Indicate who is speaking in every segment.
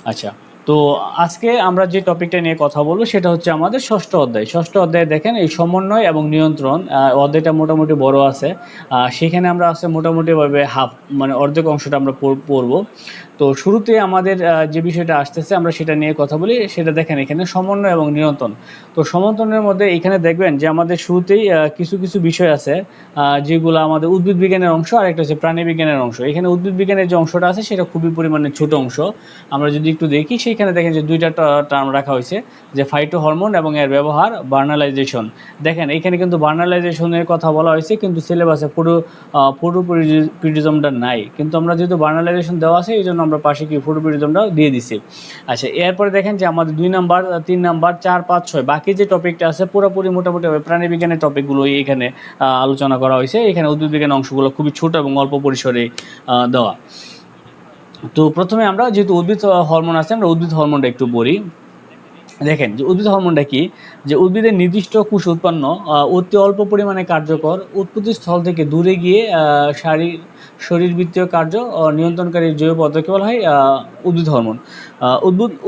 Speaker 1: আচ্ছা, তো আজকে আমরা যে টপিকটা নিয়ে কথা বলবো সেটা হচ্ছে আমাদের ষষ্ঠ অধ্যায়। ষষ্ঠ অধ্যায়ে দেখেন এই সমন্বয় এবং নিয়ন্ত্রণ অধ্যায়টা মোটামুটি বড় আছে। সেখানে আমরা আছে মোটামুটিভাবে হাফ, মানে অর্ধেক অংশটা আমরা পড়বো। তো শুরুতে আমাদের যে বিষয়টা আসতেছে আমরা সেটা নিয়ে কথা বলি। সেটা দেখেন এখানে সমন্বয় এবং নিয়ন্ত্রণ। তো সমন্বয়ের মধ্যে এখানে দেখবেন যে আমাদের শুরুতেই কিছু কিছু বিষয় আছে যেগুলো আমাদের উদ্ভিদ বিজ্ঞানের অংশ, আর একটা হচ্ছে প্রাণী বিজ্ঞানের অংশ। এখানে উদ্ভিদ বিজ্ঞানের যে অংশটা আছে সেটা খুবই পরিমাণে ছোট অংশ। আমরা যদি একটু দেখি সেইখানে দেখেন যে দুইটা টার্ম রাখা হয়েছে, যে ফাইটো হরমোন এবং এর ব্যবহার, বার্নালাইজেশন। দেখেন এখানে কিন্তু বার্নালাইজেশনের কথা বলা হয়েছে, কিন্তু সিলেবাসে ফটোপিডিজমটা নাই, কিন্তু আমরা যেহেতু বার্নালাইজেশন দেওয়া আছে এই জন্য আমরা পাশে কি ফটোপিডিজমটা দিয়ে দিছি। আচ্ছা, এরপরে দেখেন যে আমাদের 2 নাম্বার, 3 নাম্বার, 4, 5, 6 বাকি যে টপিকটা আছে পুরোপুরি মোটামুটি প্রাণী বিজ্ঞানের টপিকগুলো এখানে আলোচনা করা হয়েছে। এখানে উদ্ভিদ বিজ্ঞান অংশগুলো খুবই ছোট এবং অল্প পরিসরে দেওয়া। তো প্রথমে আমরা যেহেতু উদ্ভিদ হরমোন আছে, আমরা উদ্ভিদ হরমোনটা একটু বলি। দেখেন যে উদ্ভিদ হরমোনটা কি, যে উদ্ভিদের নির্দিষ্ট কোষ উৎপন্ন অতি অল্প পরিমাণে কার্যকর উৎপত্তি স্থল থেকে দূরে গিয়ে শরীরবৃত্তীয় কার্য নিয়ন্ত্রণকারী জৈব পদার্থকে বলা হয় উদ্ভিদ হরমোন।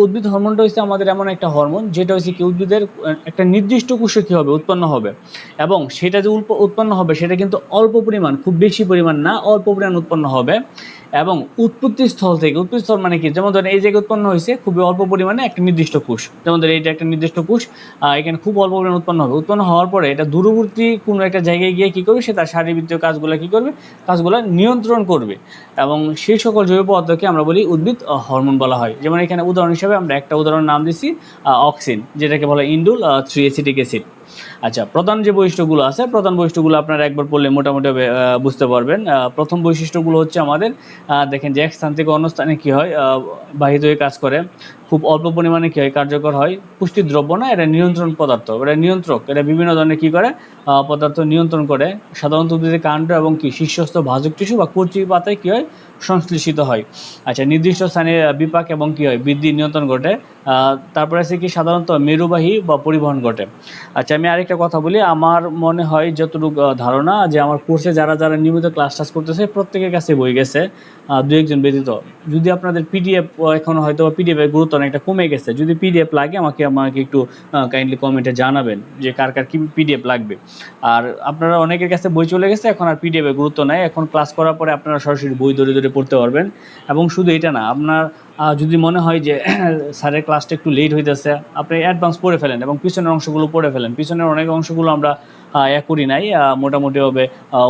Speaker 1: উদ্ভিদ হরমোনটা হচ্ছে আমাদের এমন একটা হরমোন যেটা হচ্ছে কি উদ্ভিদের একটা নির্দিষ্ট কোষে কী হবে, উৎপন্ন হবে, এবং সেটা যে উৎপন্ন হবে সেটা কিন্তু অল্প পরিমাণ, খুব বেশি পরিমাণ না, অল্প পরিমাণ উৎপন্ন হবে। এবং উৎপত্তি স্থল থেকে, উৎপত্তি স্থল মানে কি, যেমন ধরেন এই জায়গায় উৎপন্ন হয়েছে খুবই অল্প পরিমাণে একটা নির্দিষ্ট কোষ, যেমন ধরেন এইটা একটা নির্দিষ্ট কোষ, এখানে খুব অল্প পরিমাণে উৎপন্ন হবে। উৎপন্ন হওয়ার পরে এটা দূরবর্তী কোনো একটা জায়গায় গিয়ে কী করবে, সে তার শারীরবৃত্তীয় কাজগুলো কী করবে, কাজগুলো নিয়ন্ত্রণ করবে, এবং সেই সকল জৈব পদার্থকে আমরা বলি উদ্ভিদ হরমোন বলা হয়। যেমন এখানে উদাহরণ হিসেবে আমরা একটা উদাহরণ নাম দিছি অক্সিন, যেটাকে বলা ইন্ডুল 3-অ্যাসিটিক অ্যাসিড। আচ্ছা, প্রধান যে বৈশিষ্ট্যগুলো আছে, প্রধান বৈশিষ্ট্যগুলো আপনারা একবার পড়লে মোটামুটি বুঝতে পারবেন। প্রথম বৈশিষ্ট্যগুলো হচ্ছে আমাদের দেখেন যে এক স্থান থেকে অন্য স্থানে কী হয়, বাহিত হয়ে কাজ করে, খুব অল্প পরিমাণে কী হয়, কার্যকর হয়, পুষ্টি দ্রব্য না, এটা নিয়ন্ত্রণ পদার্থ, এটা নিয়ন্ত্রক, এটা বিভিন্ন ধরনের কী করে, পদার্থ নিয়ন্ত্রণ করে। সাধারণত উদ্ভিদের কাণ্ড এবং কি শীর্ষস্থ ভাজক টিস্যু বা কচি পাতায় কী হয়, সংশ্লেষিত হয়। আচ্ছা, নির্দিষ্ট স্থানে বিপাক এবং কী হয়, বৃদ্ধি নিয়ন্ত্রণ ঘটে। তারপরে আছে কি সাধারণত মেরুবাহী বা পরিবহন ঘটে। আচ্ছা, আমি আরেকটা কথা বলি, আমার মনে হয় যতটুকু ধারণা, যে আমার কোর্সে যারা যারা নিয়মিত ক্লাস করতেছে প্রত্যেকের কাছে বই গেছে, দু একজন ব্যতীত। যদি আপনাদের পিডিএফ এখন হয়তো পিডিএফের গুরুত্ব অনেকটা কমে গেছে, যদি পিডিএফ লাগে আমাকে একটু কাইন্ডলি কমেন্টে জানাবেন যে কার কার কি পিডিএফ লাগবে। আর আপনারা অনেকের কাছে বই চলে গেছে, এখন আর পিডিএফের গুরুত্ব নাই, এখন ক্লাস করার পরে আপনারা সরাসরি বই ধরে ধরে পড়তে পারবেন। এবং শুধু এটা না, আপনার যদি মনে হয় যে স্যারের ক্লাসটা একটু লেট হইতেছে, আপনি অ্যাডভান্স পড়ে ফেলেন এবং পিছনের অংশগুলো পড়ে ফেলেন। পিছনের অনেক অংশগুলো আমরা করি নাই, মোটামুটিভাবে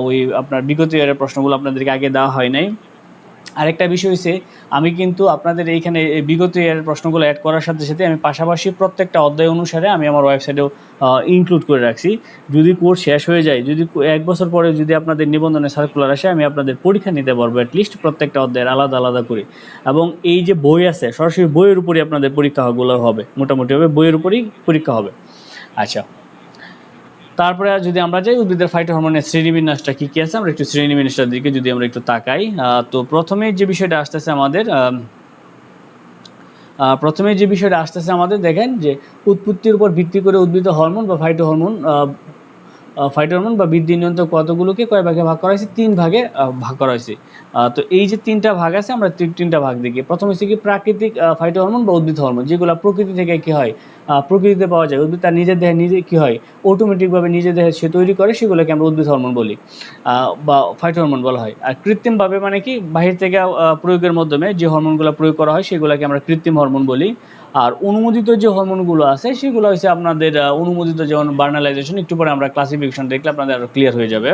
Speaker 1: ওই আপনার বিগত ইয়ারের প্রশ্নগুলো আপনাদেরকে আগে দেওয়া হয় নাই। আরেকটা বিষয় হচ্ছে, আমি কিন্তু আপনাদের এইখানে বিগত ইয়ারের প্রশ্নগুলো অ্যাড করার সাথে সাথে আমি পাশাপাশি প্রত্যেকটা অধ্যায় অনুসারে আমি আমার ওয়েবসাইটেও ইনক্লুড করে রাখছি। যদি কোর্স শেষ হয়ে যায়, যদি 1 বছর পরে যদি আপনাদের নিবন্ধনের সার্কুলার আসে, আমি আপনাদের পরীক্ষা নিতে পারবো অ্যাটলিস্ট প্রত্যেকটা অধ্যায়ের আলাদা আলাদা করে। এবং এই যে বই আছে, সরাসরি বইয়ের উপরই আপনাদের পরীক্ষাগুলো হবে, মোটামুটিভাবে বইয়ের উপরই পরীক্ষা হবে। আচ্ছা, তারপরে যদি আমরা যাই উদ্ভিদের ফাইটো হরমোনের শ্রেণীবিন্যাসটা কী কী আছে, আমরা একটু শ্রেণীবিন্যাসটার দিকে যদি আমরা একটু তাকাই, তো প্রথমেই যে বিষয়টা আসতেছে আমাদের দেখেন যে উৎপত্তির উপর ভিত্তি করে উদ্ভিদ হরমোন বা ফাইটো হরমোন বা বৃদ্ধি নিয়ন্ত্রক কতগুলোকে কয় ভাগে ভাগ করা হয়েছে, 3 ভাগে ভাগ করা হয়েছে। তো এই যে 3টা ভাগ আছে, আমরা 3টা ভাগ দেখি। প্রথম হচ্ছে কি প্রাকৃতিক ফাইটো হরমোন বা উদ্ভিদ হরমোন, যেগুলো প্রকৃতি থেকে কী হয়, প্রকৃতিতে পাওয়া যায়, উদ্ভিদ তার নিজের দেহে নিজে কী হয়, অটোমেটিকভাবে নিজের দেহে সে তৈরি করে, সেগুলোকে আমরা উদ্ভিদ হরমোন বলি বা ফাইটো হরমোন বলা হয়। আর কৃত্রিমভাবে মানে কি বাহির থেকে প্রয়োগের মাধ্যমে যে হরমোনগুলো প্রয়োগ করা হয় সেগুলোকে আমরা কৃত্রিম হরমোন বলি। আর অনুমোদিত যে হরমোনগুলো আছে সেগুলো হচ্ছে আপনাদের অনুমোদিত, যেমন বার্নালাইজেশন, একটু পরে আমরা ক্লাসিফিকেশন দেখলে আপনাদের আরও ক্লিয়ার হয়ে যাবে।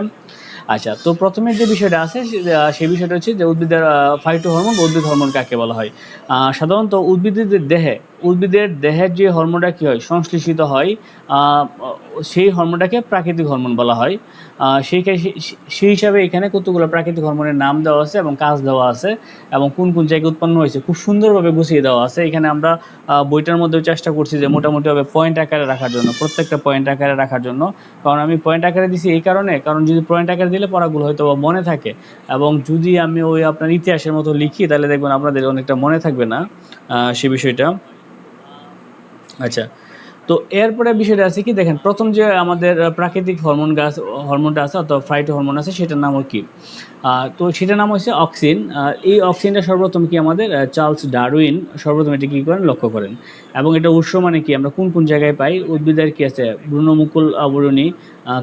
Speaker 1: আচ্ছা, তো প্রথমে যে বিষয়টা আছে সেই বিষয়টা হচ্ছে যে উদ্ভিদের ফাইটো হরমোন বা উদ্ভিদ হরমোন কাকে বলা হয়। সাধারণত উদ্ভিদের দেহের যে হরমোনটা কী হয়, সংশ্লেষিত হয়, সেই হরমোনটাকে প্রাকৃতিক হরমোন বলা হয়। সেই হিসাবে এখানে কতগুলো প্রাকৃতিক হরমোনের নাম দেওয়া আছে এবং কাজ দেওয়া আছে, এবং কোন কোন জায়গায় উৎপন্ন হয়েছে খুব সুন্দরভাবে গুছিয়ে দেওয়া আছে। এখানে আমরা বইটার মধ্যেও চেষ্টা করছি যে মোটামুটিভাবে পয়েন্ট আকারে রাখার জন্য, প্রত্যেকটা পয়েন্ট আকারে রাখার জন্য। কারণ আমি পয়েন্ট আকারে দিছি এই কারণে, কারণ যদি পয়েন্ট আকারে দিলে পড়াগুলো হয়তো মনে থাকে, এবং যদি আমি ওই আপনার ইতিহাসের মতো লিখি তাহলে দেখবেন আপনাদের অনেকটা মনে থাকবে না সে বিষয়টা। আচ্ছা, তো এরপরে বিষয়টা আছে কি দেখেন, প্রথম যে আমাদের প্রাকৃতিক হরমোনটা আছে অথবা ফাইটো হরমোন আছে, সেটার নাম কি? তো সেটার নাম হচ্ছে অক্সিন। এই অক্সিনটা সর্বপ্রথম কি আমাদের চার্লস ডারউইন সর্বপ্রথম এটি কী করেন, লক্ষ্য করেন। এবং এটা উৎস মানে কি, আমরা কোন কোন জায়গায় পাই? উদ্ভিদের কি আছে, ভ্রূণমুকুল আবরণী,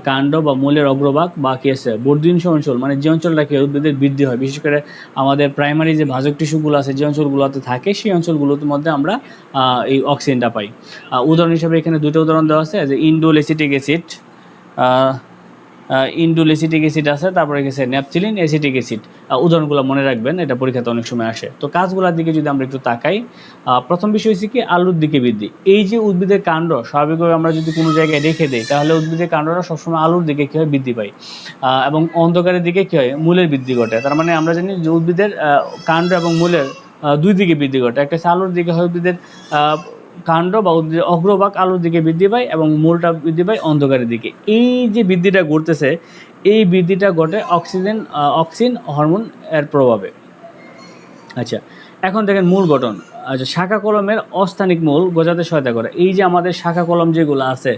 Speaker 1: কাণ্ড বা মূলের অগ্রভাগ, বা কি আছে বর্ধিষ্ণু অঞ্চল, মানে যে অঞ্চলটা কি উদ্ভিদের বৃদ্ধি হয়, বিশেষ করে আমাদের প্রাইমারি যে ভাজক টিস্যুগুলো আছে যে অঞ্চলগুলোতে থাকে, সেই অঞ্চলগুলোর মধ্যে আমরা এই অক্সিজেনটা পাই। উদাহরণ হিসেবে এখানে দুটো উদাহরণ দেওয়া আছে, যে ইন্ডোলেসিটিক অ্যাসিড, ইন্ডোলেসিটিক অ্যাসিড আছে, তারপরে গেছে ন্যাপথিলিন অ্যাসিটিক অ্যাসিড। উদাহরণগুলো মনে রাখবেন, এটা পরীক্ষাতে অনেক সময় আসে। তো কাজগুলোর দিকে যদি আমরা একটু তাকাই, প্রথম বিষয় হচ্ছে কি আলুর দিকে বৃদ্ধি। এই যে উদ্ভিদের কাণ্ড স্বাভাবিকভাবে আমরা যদি কোনো জায়গায় রেখে দিই, তাহলে উদ্ভিদের কাণ্ডটা সবসময় আলুর দিকে কী হয়, বৃদ্ধি পায়। এবং অন্ধকারের দিকে কী হয়, মূলের বৃদ্ধি ঘটে। তার মানে আমরা জানি যে উদ্ভিদের কাণ্ড এবং মূলের দুই দিকে বৃদ্ধি ঘটে। একটা হচ্ছে আলুর দিকে হয় উদ্ভিদের কাণ্ড বা উদ্ভিদের অগ্রভাগ আলুর দিকে বৃদ্ধি পায়, এবং মূলটা বৃদ্ধি পায় অন্ধকারের দিকে। এই যে বৃদ্ধিটা ঘটতেছে, এই বৃদ্ধিটা ঘটে অক্সিন হরমোন এর প্রভাবে। আচ্ছা, এখন দেখেন মূল গঠন। আচ্ছা, শাখা কলমের অস্থানিক মূল গজাতে সহায়তা করে। এই যে আমাদের শাখা কলম যেগুলো আছে,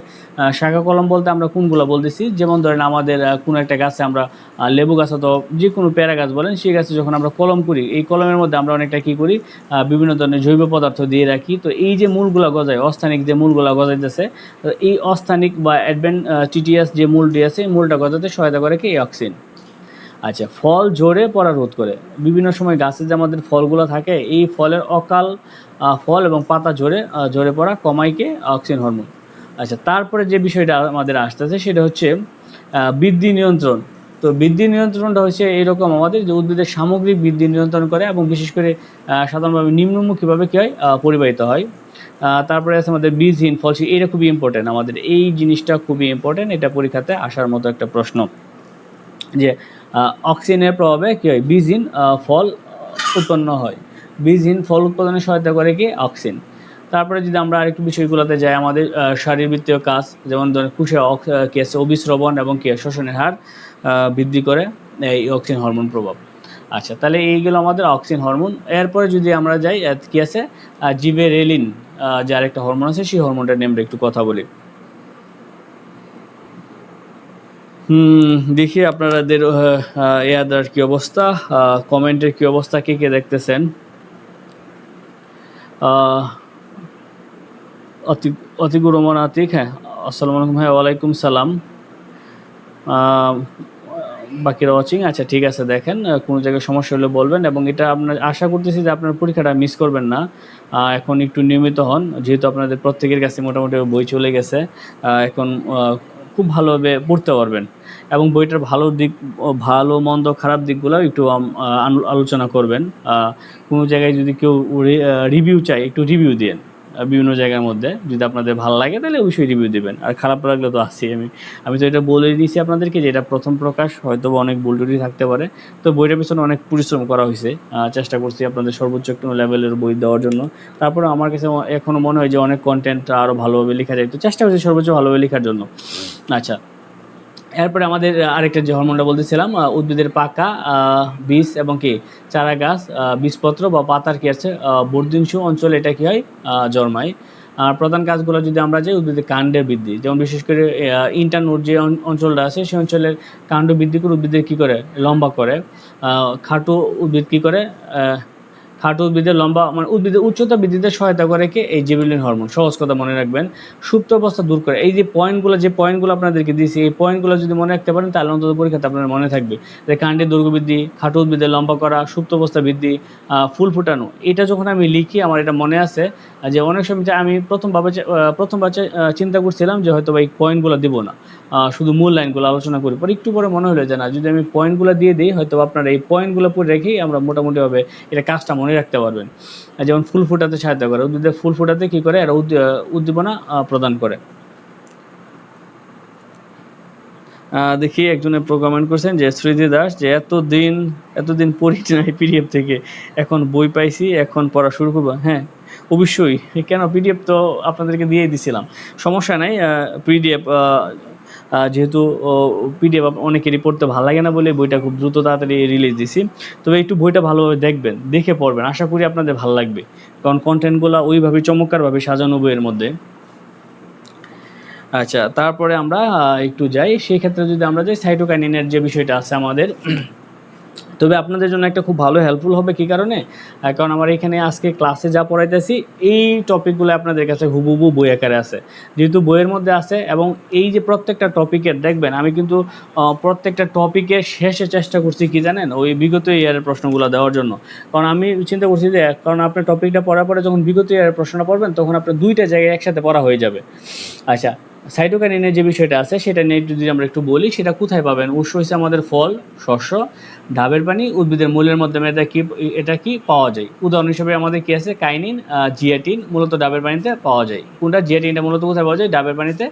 Speaker 1: শাখা কলম বলতে আমরা কোনগুলো বলতেছি, যেমন ধরেন আমাদের কোনো একটা গাছে আমরা লেবু গাছ অথবা যে কোনো পেয়ারা গাছ বলেন, সেই গাছে যখন আমরা কলম করি, এই কলমের মধ্যে আমরা অনেকটা কী করি, বিভিন্ন ধরনের জৈব পদার্থ দিয়ে রাখি। তো এই যে মূলগুলো গজায়, অস্থানিক যে মূলগুলো গজাইতেছে, তো এই অস্থানিক বা টিটিয়াস যে মূলটি আছে, এই মূলটা গজাতে সহায়তা করে কি এই অক্সিন। আচ্ছা, ফল ঝরে পড়া রোধ করে। বিভিন্ন সময় গাছে যে আমাদের ফলগুলো থাকে, এই ফলের অকাল ফল এবং পাতা ঝরে পড়া কমাইকে অক্সিন হরমোন। আচ্ছা, তারপরে যে বিষয়টা আমাদের আসতেছে সেটা হচ্ছে বৃদ্ধি নিয়ন্ত্রণ। তো বৃদ্ধি নিয়ন্ত্রণটা হচ্ছে এইরকম আমাদের, যে উদ্ভিদের সামগ্রিক বৃদ্ধি নিয়ন্ত্রণ করে, এবং বিশেষ করে সাধারণভাবে নিম্নমুখীভাবে কী হয়, পরিবাহিত হয়। তারপরে আছে আমাদের বীজহীন ফলশীল। এটা খুবই ইম্পর্টেন্ট, আমাদের এই জিনিসটা খুবই ইম্পর্টেন্ট, এটা পরীক্ষাতে আসার মতো একটা প্রশ্ন, যে অক্সিজেনের প্রভাবে কী হয়, বীজহীন ফল উৎপন্ন হয়। বীজহীন ফল উৎপাদনে সহায়তা করে কি অক্সিন। তারপরে যদি আমরা আরেকটু বিষয়গুলোতে যাই, আমাদের শারীরবৃত্তীয় কাজ, যেমন ধরেন কোষে কী আছে অভিস্রবণ এবং কী শ্বসনের হার বৃদ্ধি করে এই অক্সিন হরমোন প্রভাব। আচ্ছা, তাহলে এইগুলো আমাদের অক্সিন হরমোন। এরপরে যদি আমরা যাই, কী আছে জিবেরেলিন, যে আরেকটা হরমোন আছে, সেই হরমোনটার নিয়ে আমরা একটু কথা বলি। দেখি আপনাদের ইয়াদার কী অবস্থা, কমেন্টের কী অবস্থা, কে কে দেখতেছেন। অতিকুর রহমান আতিক, হ্যাঁ, আসসালামু আলাইকুম, হ্যাঁ ওয়ালাইকুম সালাম। বাকিরা ওয়াচিং। আচ্ছা, ঠিক আছে, দেখেন কোনো জায়গায় সমস্যা হলে বলবেন, এবং এটা আপনার আশা করতেছি যে আপনার পরীক্ষাটা মিস করবেন না। এখন একটু নিয়মিত হন, যেহেতু আপনাদের প্রত্যেকের কাছে মোটামুটি বই চলে গেছে। এখন খুব ভালোভাবে পড়তে পারবেন, এবং বইটার ভালো মন্দ খারাপ দিকগুলো একটু আলোচনা করবেন। কোনো জায়গায় যদি কেউ রিভিউ চায়, একটু রিভিউ দিন বিভিন্ন জায়গার মধ্যে। যদি আপনাদের ভালো লাগে তাহলে অবশ্যই রিভিউ দেবেন, আর খারাপ লাগলে তো আসছি আমি তো এটা বলে দিয়েছি আপনাদেরকে, যে এটা প্রথম প্রকাশ, হয়তো অনেক ভুল ত্রুটি থাকতে পারে। তো বইটার পিছনে অনেক পরিশ্রম করা হয়েছে, চেষ্টা করছি আপনাদের সর্বোচ্চ একটু লেভেলের বই দেওয়ার জন্য। তারপরে আমার কাছে এখনও মনে হয় যে অনেক কন্টেন্ট আরও ভালোভাবে লেখা যায়, তো চেষ্টা করছি সর্বোচ্চ ভালোভাবে লেখার জন্য। আচ্ছা, এরপরে আমাদের আরেকটা যে হরমোনটা বলতেছিলাম, উদ্ভিদের পাকা বীজ এবং কি চারা গাছ, বীজপত্র বা পাতার কি আছে বর্ধিষ্ণু অঞ্চলে এটা কী হয়, জন্মায়। আর প্রধান কাজগুলো যদি আমরা যাই, উদ্ভিদের কাণ্ডের বৃদ্ধি, যেমন বিশেষ করে ইন্টারনোড যে অঞ্চলটা আছে, সেই অঞ্চলের কাণ্ড বৃদ্ধি করে উদ্ভিদের কী করে, লম্বা করে। খাটো উদ্ভিদ কী করে, খাটো উদ্ভিদের লম্বা, মানে উদ্ভিদের উচ্চতা বৃদ্ধিতে সহায়তা করে কি এই জিবেরেলিন হরমোন। সহজ কথা মনে রাখবেন, সুপ্ত অবস্থা দূর করে। এই যে পয়েন্টগুলো আপনাদেরকে দিয়েছি, এই পয়েন্টগুলো যদি মনে রাখতে পারেন, তাহলে অন্তত পরীক্ষাতে আপনার মনে থাকবে, যে কাণ্ডের দৈর্ঘ্য বৃদ্ধি, খাটো উদ্ভিদের লম্বা করা, সুপ্ত অবস্থা বৃদ্ধি, ফুল ফুটানো। এটা যখন আমি লিখি, আমার এটা মনে আছে যে অনেক সময় আমি প্রথমবার চিন্তা করছিলাম যে হয়তো এই পয়েন্টগুলো দেবো না, শুধু মূল লাইনগুলো আলোচনা করি। পরে একটু পরে মনে হলো যে না, যদি আমি পয়েন্টগুলো দিয়ে দিই, হয়তো আপনারা এই পয়েন্টগুলো পরে রেখেই আমরা মোটামুটিভাবে এটা কাজটা মনে রাখতে পারবেন। যেমন ফুল ফুটাতে সাহায্য করে, উদ্ভিদের ফুল ফুটাতে কী করে, এরা উদ্দীপনা প্রদান করে। দেখি একজনে কমেন্ট করছেন যে স্মৃতি দাস, যে এতদিন পড়ি নাই পিডিএফ থেকে, এখন বই পাইছি, এখন পড়া শুরু করবো। হ্যাঁ, অবশ্যই, কেন, পিডিএফ তো আপনাদেরকে দিয়েই দিছিলাম, সমস্যা নাই। পিডিএফ যেহেতু পিডিএফ অনেকেরই পড়তে ভালো লাগে না বলে বইটা খুব দ্রুত তাড়াতাড়ি রিলিজ দিছি। তবে একটু বইটা ভালোভাবে দেখবেন, দেখে পড়বেন, আশা করি আপনাদের ভালো লাগবে, কারণ কন্টেন্টগুলো ওইভাবে চমৎকারভাবে সাজানো বইয়ের মধ্যে। আচ্ছা, তারপরে আমরা একটু যাই, সেই ক্ষেত্রে যদি আমরা যাই সাইটোকাইনিনের যে বিষয়টা আছে আমাদের, তবে আপনাদের জন্য একটা খুব ভালো হেল্পফুল হবে। কী কারণে? কারণ আমার এখানে আজকে ক্লাসে যা পড়াইতেছি এই টপিকগুলো আপনাদের কাছে হুবহু বই আকারে আছে, যেহেতু বইয়ের মধ্যে আছে। এবং এই যে প্রত্যেকটা টপিকের দেখবেন আমি কিন্তু প্রত্যেকটা টপিকের শেষে চেষ্টা করছি কি জানেন, ওই বিগত ইয়ারের প্রশ্নগুলো দেওয়ার জন্য। কারণ আমি চিন্তা করছি যে কারণ আপনার টপিকটা পড়ার পরে যখন বিগত ইয়ারের প্রশ্নটা পড়বেন তখন আপনার দুইটা জায়গায় একসাথে পড়া হয়ে যাবে। আচ্ছা, সাইটোকাইনিনের যে বিষয়টা আছে সেটা নিয়ে যদি আমরা একটু বলি, সেটা কোথায় পাবেন? উৎস হচ্ছে আমাদের ফল, শস্য, ডাবের পানি, উদ্ভিদের মূলের মাধ্যমে এটা কি পাওয়া যায়। উদাহরণ হিসেবে আমাদের কি আছে, কাইনিন, জিয়াটিন মূলত ডাবের পানিতে পাওয়া যায়। কোনটা? জিয়াটিনটা মূলত কোথায় পাওয়া যায়? ডাবের পানিতে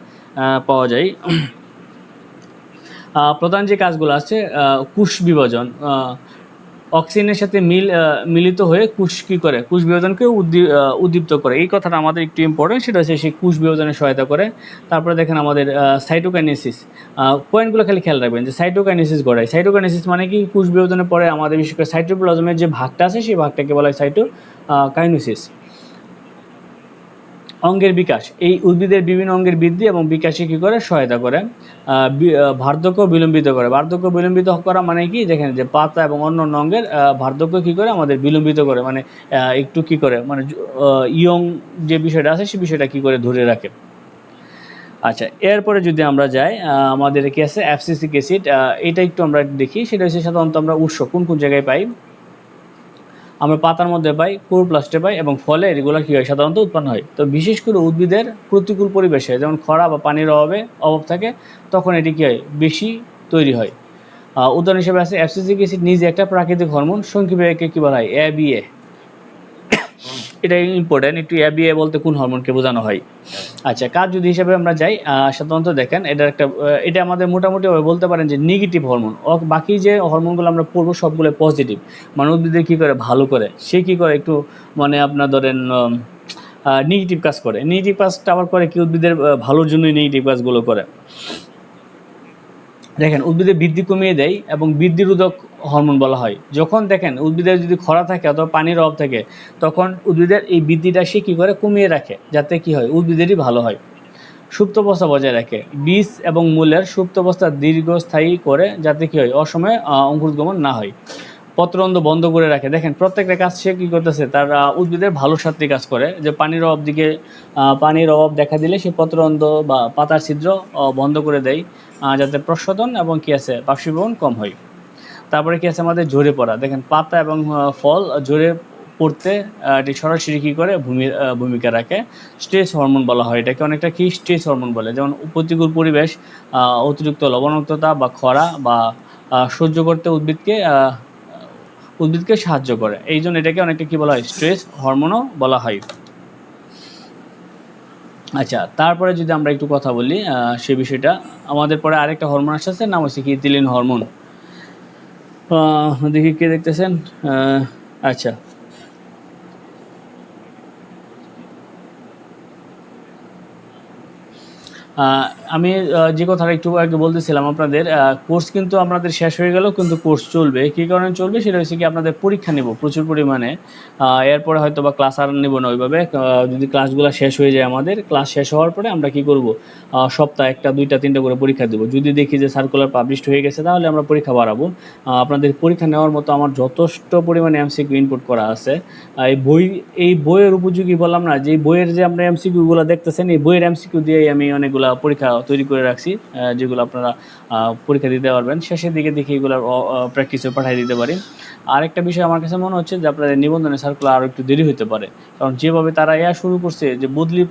Speaker 1: পাওয়া যায়। প্রধান যে কাজগুলো আছে, কোষ বিভাজন, অক্সিজেনের সাথে মিলিত হয়ে কোষ কী করে? কোষ বিভাজনকে উদ্দীপ্ত করে। এই কথাটা আমাদের একটু ইম্পর্টেন্ট, সেটা হচ্ছে সেই কোষ বিভাজনে সহায়তা করে। তারপরে দেখেন আমাদের সাইটোকাইনেসিস, পয়েন্টগুলো খালি খেয়াল রাখবেন যে সাইটোকাইনেসিস ঘটায়। সাইটোকাইনেসিস মানে কি? কোষ বিভাজনের পরে আমাদের বিশেষ করে সাইটোপ্লাজমের যে ভাগটা আছে সেই ভাগটাকে বলা হয় সাইটোকাইনেসিস। অঙ্গের বিকাশ, এই উদ্ভিদের বিভিন্ন অঙ্গের বৃদ্ধি এবং বিকাশে কী করে? সহায়তা করে। বার্ধক্য বিলম্বিত করে। বার্ধক্য বিলম্বিত করা মানে কি? দেখেন যে পাতা এবং অন্য অন্য অঙ্গের বার্ধক্য কী করে? আমাদের বিলম্বিত করে, মানে একটু কী করে, মানে ইয়ং যে বিষয়টা আছে সেই বিষয়টা কী করে ধরে রাখে। আচ্ছা, এরপরে যদি আমরা যাই, আমাদের কি আছে অ্যাবসিসিক অ্যাসিড, এটা একটু আমরা দেখি। সেটা হচ্ছে সাধারণত আমরা উৎস কোন কোন জায়গায় পাই? আমরা পাতার মধ্যে পাই, ক্লোরোপ্লাস্টে পাই এবং ফলে এগুলো কী হয়? সাধারণত উৎপন্ন হয়। তো বিশেষ করে উদ্ভিদের প্রতিকূল পরিবেশে যেমন খরা বা পানির অভাব থাকে তখন এটি কী হয়? বেশি তৈরি হয়। উদাহরণ হিসেবে আছে অ্যাবসিসিক অ্যাসিড নিজে একটা প্রাকৃতিক হরমোন, সংক্ষেপে একে কী বলা হয়? ABA। এটা ইম্পর্টেন্ট, একটু ABA বলতে কোন হরমোনকে বোঝানো হয়। আচ্ছা, কাজ যদি হিসাবে আমরা যাই, সাধারণত দেখেন এটা আমাদের মোটামুটিভাবে বলতে পারেন যে নেগেটিভ হরমোন। বাকি যে হরমোনগুলো আমরা পড়বো সবগুলো পজিটিভ, মানে উদ্ভিদের কী করে? ভালো করে। সে কী করে? একটু মানে আপনার ধরেন নেগেটিভ কাজ করে। নেগেটিভ কাজটা আবার করে কি? উদ্ভিদের ভালোর জন্যই নেগেটিভ কাজগুলো করে। দেখেন উদ্ভিদের বৃদ্ধি কমিয়ে দেয় এবং বৃদ্ধিরোধক হরমোন বলা হয়। যখন দেখেন উদ্ভিদের যদি খরা থাকে অথবা পানির অভাব থাকে তখন উদ্ভিদের এই বৃদ্ধিটা সে কী করে? কমিয়ে রাখে, যাতে কী হয়? উদ্ভিদেরই ভালো হয়। সুপ্তাবস্থা বজায় রাখে, বীজ এবং মূলের সুপ্তাবস্থা দীর্ঘস্থায়ী করে, যাতে কী হয়? অসময়ে অঙ্কুরোদ্গমন না হয়। পত্ররন্ধ্র বন্ধ করে রাখে। দেখেন প্রত্যেকটা কাজ সে কী করতেছে? তার উদ্ভিদের ভালো স্বার্থে কাজ করে। যে পানির অভাব দেখা দিলে সে পত্ররন্ধ্র বা পাতার ছিদ্র বন্ধ করে দেয়, যাতে প্রস্বদন এবং কী আছে? বাষ্পীভবন কম হয়। তারপরে কী আছে আমাদের? ঝরে পড়া। দেখেন পাতা এবং ফল ঝরে পড়তে এটি সরাসরি কী করে? ভূমিকা রাখে। স্ট্রেস হরমোন বলা হয় এটাকে, অনেকটা কি স্ট্রেস হরমোন বলে। যেমন প্রতিকূল পরিবেশ, অতিরিক্ত লবণাক্ততা বা খরা বা সহ্য করতে উদ্ভিদকে সাহায্য করে। এই জন্য এটাকে অনেকটা কী বলা হয়? স্ট্রেস হরমোনও বলা হয়। আচ্ছা, তারপরে যদি আমরা একটু কথা বলি সে বিষয়টা, আমাদের পরে আরেকটা হরমোন আসছে, নাম হচ্ছে কি? Ethylene hormone. দেখি কে দেখতেছেন? আচ্ছা, আমি যে কথাটা একটু আগে বলতেছিলাম আপনাদের, কোর্স কিন্তু আপনাদের শেষ হয়ে গেল, কিন্তু কোর্স চলবে। কী কারণে চলবে? সেটা হচ্ছে কি, আপনাদের পরীক্ষা নেব প্রচুর পরিমাণে। এরপরে হয়তো বা ক্লাস আর নেব না ওইভাবে। যদি ক্লাসগুলো শেষ হয়ে যায়, আমাদের ক্লাস শেষ হওয়ার পরে আমরা কী করব? সপ্তাহে 1টা 2টা 3টা করে পরীক্ষা দেবো। যদি দেখি যে সার্কুলার পাবলিশড হয়ে গেছে তাহলে আমরা পরীক্ষা বাড়াবো। আপনাদের পরীক্ষা নেওয়ার মতো আমার যথেষ্ট পরিমাণে MCQ ইনপুট করা আছে। এই বইয়ের উপযোগী বললাম না, যে বইয়ের যে আমরা MCQগুলো দেখতেছেন, এই বইয়ের MCQ দিয়েই আমি অনেকগুলো পরীক্ষা তৈরি করে রাখছি, যেগুলো আপনারা পরীক্ষা দিতে পারবেন। শেষের দিকে দেখি এগুলো প্র্যাকটিসে পাঠিয়ে দিতে পারি। আরেকটা বিষয় আমার কাছে মনে হচ্ছে যে আপনাদের নিবন্ধনের সার্কুলার আরও একটু দেরি হতে পারে, কারণ যেভাবে তারা শুরু করছে, যে বদলি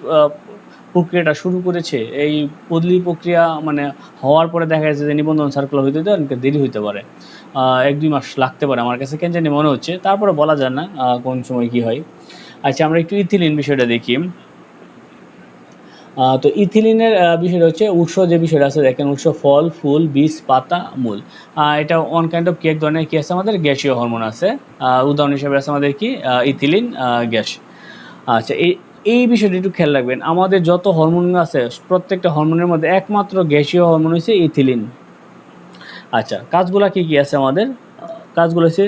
Speaker 1: প্রক্রিয়াটা শুরু করেছে, এই বদলি প্রক্রিয়া মানে হওয়ার পরে দেখা যাচ্ছে যে নিবন্ধন সার্কুলার হইতে অনেক দেরি হতে পারে, 1-2 মাস লাগতে পারে আমার কাছে কেন জানি মনে হচ্ছে। তারপরে বলা যায় না কোন সময় কী হয়। আচ্ছা, আমরা একটু ইথিলিন বিষয়টা দেখি। তো ইথিলিনের বিষয়টা হচ্ছে উৎস, যে বিষয়টা আছে দেখেন, উৎস ফল, ফুল, বীজ, পাতা, মূল। এটা ওয়ান কাইন্ড অফ এক ধরনের কী আছে? আমাদের গ্যাসীয় হরমোন আছে। উদাহরণ হিসেবে আছে আমাদের কি? Ethylene gas. আচ্ছা, এই বিষয়টা একটু খেয়াল রাখবেন। আমাদের যত হরমোন আছে প্রত্যেকটা হরমোনের মধ্যে একমাত্র গ্যাসীয় হরমোন হচ্ছে ইথিলিন। আচ্ছা, কাজগুলো কী কী আছে আমাদের? কাজগুলো হচ্ছে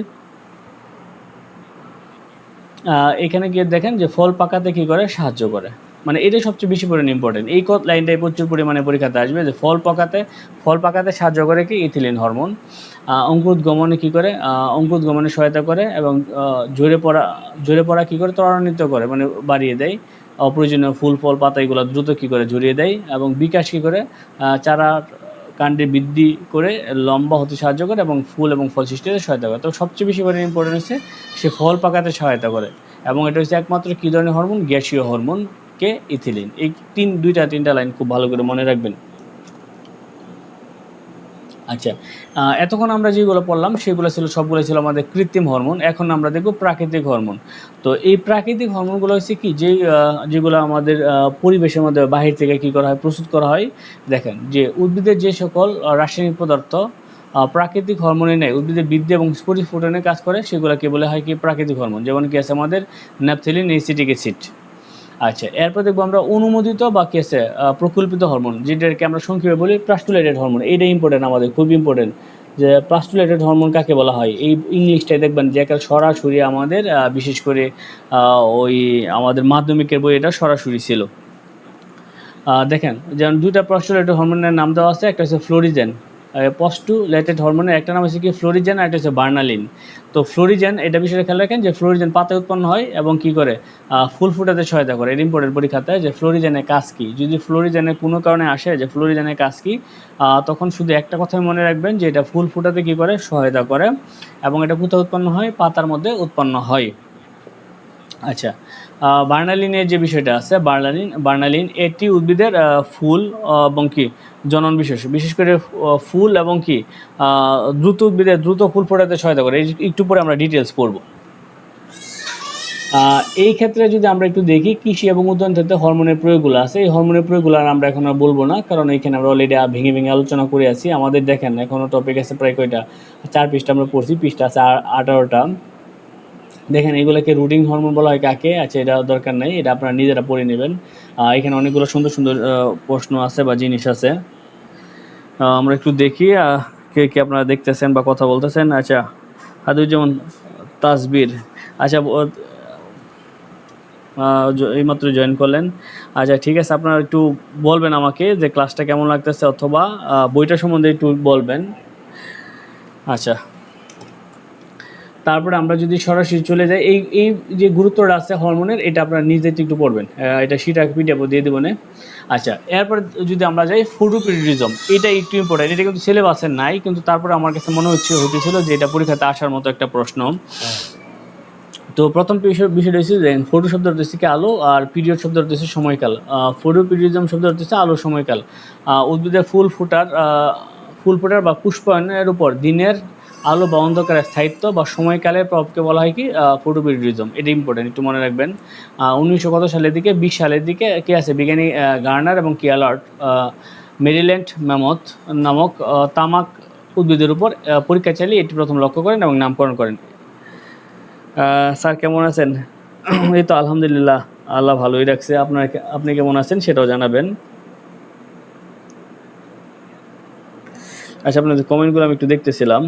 Speaker 1: এখানে গিয়ে দেখেন যে ফল পাকাতে কী করে? সাহায্য করে। মানে এটাই সবচেয়ে বেশি পরিমাণে ইম্পর্টেন্ট। এই লাইনটাই প্রচুর পরিমাণে পরীক্ষাতে আসবে যে ফল পাকাতে সাহায্য করে কি ইথিলিন হরমোন। অঙ্কুরোদ্গমনে কী করে, অঙ্কুরোদ্গমনে সহায়তা করে এবং ঝরে পড়া কী করে, ত্বরান্বিত করে, মানে বাড়িয়ে দেয়। অপ্রয়োজনীয় ফুল ফল পাতা এগুলো দ্রুত কী করে ঝরিয়ে দেয় এবং বিকাশ কী করে, চারা কাণ্ডে বৃদ্ধি করে লম্বা হতে সাহায্য করে এবং ফুল এবং ফল সৃষ্টিতে সহায়তা করে। তো সবচেয়ে বেশি পরিমাণে ইম্পর্টেন্ট হচ্ছে সে ফল পাকাতে সহায়তা করে এবং এটা হচ্ছে একমাত্র কী ধরনের হরমোন, গ্যাসীয় হরমোনকে ইথিলিন। এই তিনটা লাইন খুব ভালো করে মনে রাখবেন। আচ্ছা, এতক্ষণ আমরা যেগুলো পড়লাম সেগুলো সবগুলো ছিল আমাদের কৃত্রিম হরমোন। এখন আমরা দেখব প্রাকৃতিক হরমোন। তো এই প্রাকৃতিক হরমোনগুলো হচ্ছে কি, যেগুলো আমাদের পরিবেশের মধ্যে বাহির থেকে কী করা হয়, প্রস্তুত করা হয়। দেখেন যে উদ্ভিদের যে সকল রাসায়নিক পদার্থ প্রাকৃতিক হরমোনে নেয়, উদ্ভিদের বৃদ্ধি এবং পরিস্ফুটনে কাজ করে, সেগুলোকে বলে হয় কি প্রাকৃতিক হরমোন। যেমন কি আছে আমাদের ন্যাপথেলিন, এসিটিক অ্যাসিড। আচ্ছা, এরপর দেখবো আমরা অনুমোদিত বা কি আছে প্রকল্পিত হরমোন, যেটাকে আমরা সংক্ষেপে বলি প্লাস্টুলেটেড হরমোন। এটা ইম্পর্টেন্ট, আমাদের খুব ইম্পর্টেন্ট যে প্লাস্টুলেটেড হরমোন কাকে বলা হয়। এই ইংলিশটাই দেখবেন যে একটা সরাসরি আমাদের বিশেষ করে ওই আমাদের মাধ্যমিকের বই এটা সরাসরি ছিল। দেখেন যেমন দুইটা প্লাস্টুলেটেড হরমোনের নাম দেওয়া আছে, একটা হচ্ছে ফ্লোরিজেন। পস্টুলেটেড হরমোনের একটা নাম হচ্ছে কি ফ্লোরিজেন, আর একটা হচ্ছে বার্নালিন। তো ফ্লোরিজেন, এটা বিষয়ে খেয়াল রাখেন যে ফ্লোরিজেন পাতায় উৎপন্ন হয় এবং কি করে ফুল ফুটাতে সহায়তা করে। এর ইম্পর্টেন্ট পরীক্ষাতে যে ফ্লোরিজেনের কাজ কী, যদি ফ্লোরিজেনের কোনো কারণে আসে যে ফ্লোরিজেনের কাজ কী, তখন শুধু একটা কথাই মনে রাখবেন যে এটা ফুল ফুটাতে কী করে, সহায়তা করে এবং এটা কোথায় উৎপন্ন হয়, পাতার মধ্যে উৎপন্ন হয়। আচ্ছা, বার্নালিনের যে বিষয়টা আছে, বার্নালিন এটি উদ্ভিদের ফুল এবং কি জনন বিশেষ করে ফুল এবং কি উদ্ভিদের দ্রুত ফুল ফোটাতে সহায়তা করে। একটু পরে আমরা ডিটেলস পড়ব। এই ক্ষেত্রে যদি আমরা একটু দেখি কৃষি এবং উদ্যান ক্ষেত্রে হরমোনের প্রয়োগগুলো আছে, এই হরমোনের প্রয়োগগুলো আমরা এখন আর বলবো না, কারণ এইখানে আমরা অলরেডি ভেঙে আলোচনা করে আছি। আমাদের দেখেন এখনও টপিক আছে প্রায় কয়টা, 4 পৃষ্ঠা আমরা পড়ছি, পৃষ্ঠা আছে 18টা। দেখেন এগুলোকে রুটিন হরমোন বলা হয় কাকে। আচ্ছা, এটা দরকার নেই, এটা আপনারা নিজেরা পড়ে নেবেন। এখানে অনেকগুলো সুন্দর সুন্দর প্রশ্ন আছে বা জিনিস আছে, আমরা একটু দেখি কে কে আপনারা দেখতেছেন বা কথা বলতেছেন। আচ্ছা, যেমন তাসবির, আচ্ছা এইমাত্র জয়েন করলেন। আচ্ছা ঠিক আছে, আপনারা একটু বলবেন আমাকে যে ক্লাসটা কেমন লাগতেছে, অথবা বইটা সম্বন্ধে একটু বলবেন। আচ্ছা, তারপরে আমরা যদি সরাসরি চলে যাই, এই যে গুরুত্বটা আছে হরমোনের, এটা আপনারা নিজে একটু পড়বেন। এটা সিটাকে পিডিএফ দিয়ে দেবো না। আচ্ছা, এরপর যদি আমরা যাই ফটোপিরিয়ডিজম, এটা একটু ইম্পর্টেন্ট। এটা কিন্তু সিলেবাসে নাই, কিন্তু তারপরে আমার কাছে মনে হইতেছিল যে এটা পরীক্ষাতে আসার মতো একটা প্রশ্ন। তো প্রথম বিষয়টা হচ্ছে যে ফটো শব্দ হচ্ছে কি আলো, আর পিরিয়ড শব্দ হচ্ছে সময়কাল। ফটোপিরিয়ডিজম শব্দ হচ্ছে আলো সময়কাল। উদ্ভিদের ফুল ফোটার বা পুষ্পায়নের উপর দিনের আলো বা অন্ধকারের স্থায়িত্ব বা সময়কালের প্রভাবকে বলা হয় কি ফটোপিরিয়ডিজম। এটা ইম্পর্টেন্ট, একটু মনে রাখবেন। 1900 সালের দিকে 20 সালের দিকে কে আছে, বিজ্ঞানী গার্নার এবং কিয়ালার্ট মেরিল্যান্ড ম্যামথ নামক তামাক উদ্ভিদের উপর পরীক্ষা চালিয়ে এটি প্রথম লক্ষ্য করেন এবং নামকরণ করেন। স্যার কেমন আছেন? এই তো আলহামদুলিল্লাহ, আল্লাহ ভালোই রাখছে। আপনি কেমন আছেন সেটাও জানাবেন। আচ্ছা, আপনাদের কমেন্টগুলো আমি একটু দেখতেছিলাম।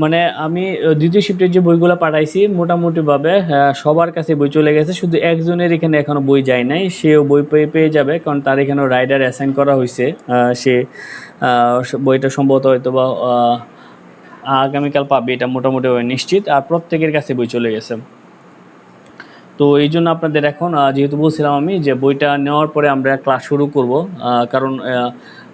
Speaker 1: মানে আমি দ্বিতীয় শিফটের যে বইগুলো পাঠাইছি মোটামুটিভাবে সবার কাছে বই চলে গেছে, শুধু একজনের এখানে এখনও বই যায় নাই। সেও বই পেয়ে যাবে, কারণ তার এখানেও রাইডার অ্যাসাইন করা হয়েছে। সে বইটা সম্ভবত হয়তো বা আগামীকাল পাবে, এটা মোটামুটি নিশ্চিত। আর প্রত্যেকের কাছে বই চলে গেছে। তো এই জন্য আপনাদের এখন যেহেতু বলছিলাম আমি যে বইটা নেওয়ার পরে আমরা ক্লাস শুরু করব, কারণ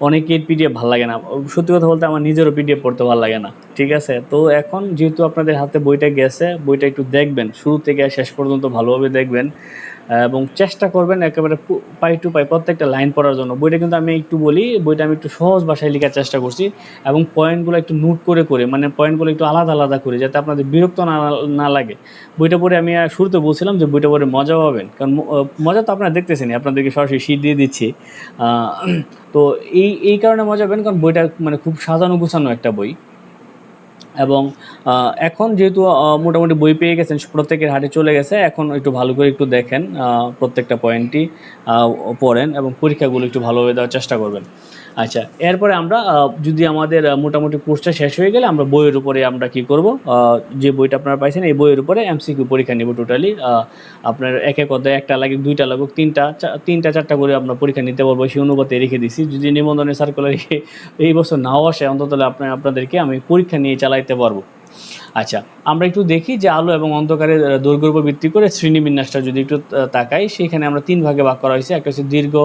Speaker 1: অনেকের পিডিএফ ভালো লাগে না। সত্যি কথা বলতে আমার নিজেরও পিডিএফ পড়তে ভালো লাগে না, ঠিক আছে। তো এখন যেহেতু আপনাদের হাতে বইটা গেছে, বইটা একটু দেখবেন, শুরু থেকে শেষ পর্যন্ত ভালোভাবে দেখবেন এবং চেষ্টা করবেন একেবারে পাই টু পাই প্রত্যেকটা লাইন পড়ার জন্য। বইটা কিন্তু আমি একটু বলি, বইটা আমি একটু সহজ ভাষায় লেখার চেষ্টা করছি এবং পয়েন্টগুলো একটু নোট করে মানে পয়েন্টগুলো একটু আলাদা করে, যাতে আপনাদের বিরক্ত না লাগে। বইটা পড়ে আমি শুরুতে বলছিলাম যে বইটা পড়ে মজা পাবেন, কারণ মজা তো আপনারা দেখতেছেন, আপনাদেরকে সরাসরি শীট দিয়ে দিচ্ছি। তো এই কারণে মজা পাবেন, কারণ বইটা মানে খুব সাজানো গুছানো একটা বই। এবং এখন যেহেতু মোটামুটি বই পেয়ে গেছেন, প্রত্যেকের হাতে চলে গেছে, এখন একটু ভালো করে একটু দেখেন, প্রত্যেকটা পয়েন্টই পড়েন এবং পরীক্ষাগুলো একটু ভালোভাবে দেওয়ার চেষ্টা করবেন। আচ্ছা, এরপরে আমরা যদি আমাদের মোটামুটি কোর্সটা শেষ হয়ে গেলে আমরা বইয়ের উপরে আমরা কি করব, যে বইটা আপনারা পাইছেন এই বইয়ের উপরে এমসিকিউ পরীক্ষা নেব টোটালি। আপনার এক এক অধ্যায় একটা লাগে, দুইটা লাগুক, তিনটা চারটা করে আমরা পরীক্ষা নিতে পারবো, সেই অনুপাতে রেখে দিছি। যদি নিবন্ধনের সার্কুলার এই বছর নাও আসে, অন্তত আপনাদেরকে আমি পরীক্ষা নিয়ে চালাইতে পারবো। আচ্ছা, আমরা একটু দেখি যে আলো এবং অন্ধকারের দৈর্ঘ্যের উপর ভিত্তি করে শ্রেণীবিন্যাসটা যদি একটু তাকাই, সেখানে আমরা 3 ভাগে ভাগ করা হয়েছে। একটা হচ্ছে দীর্ঘ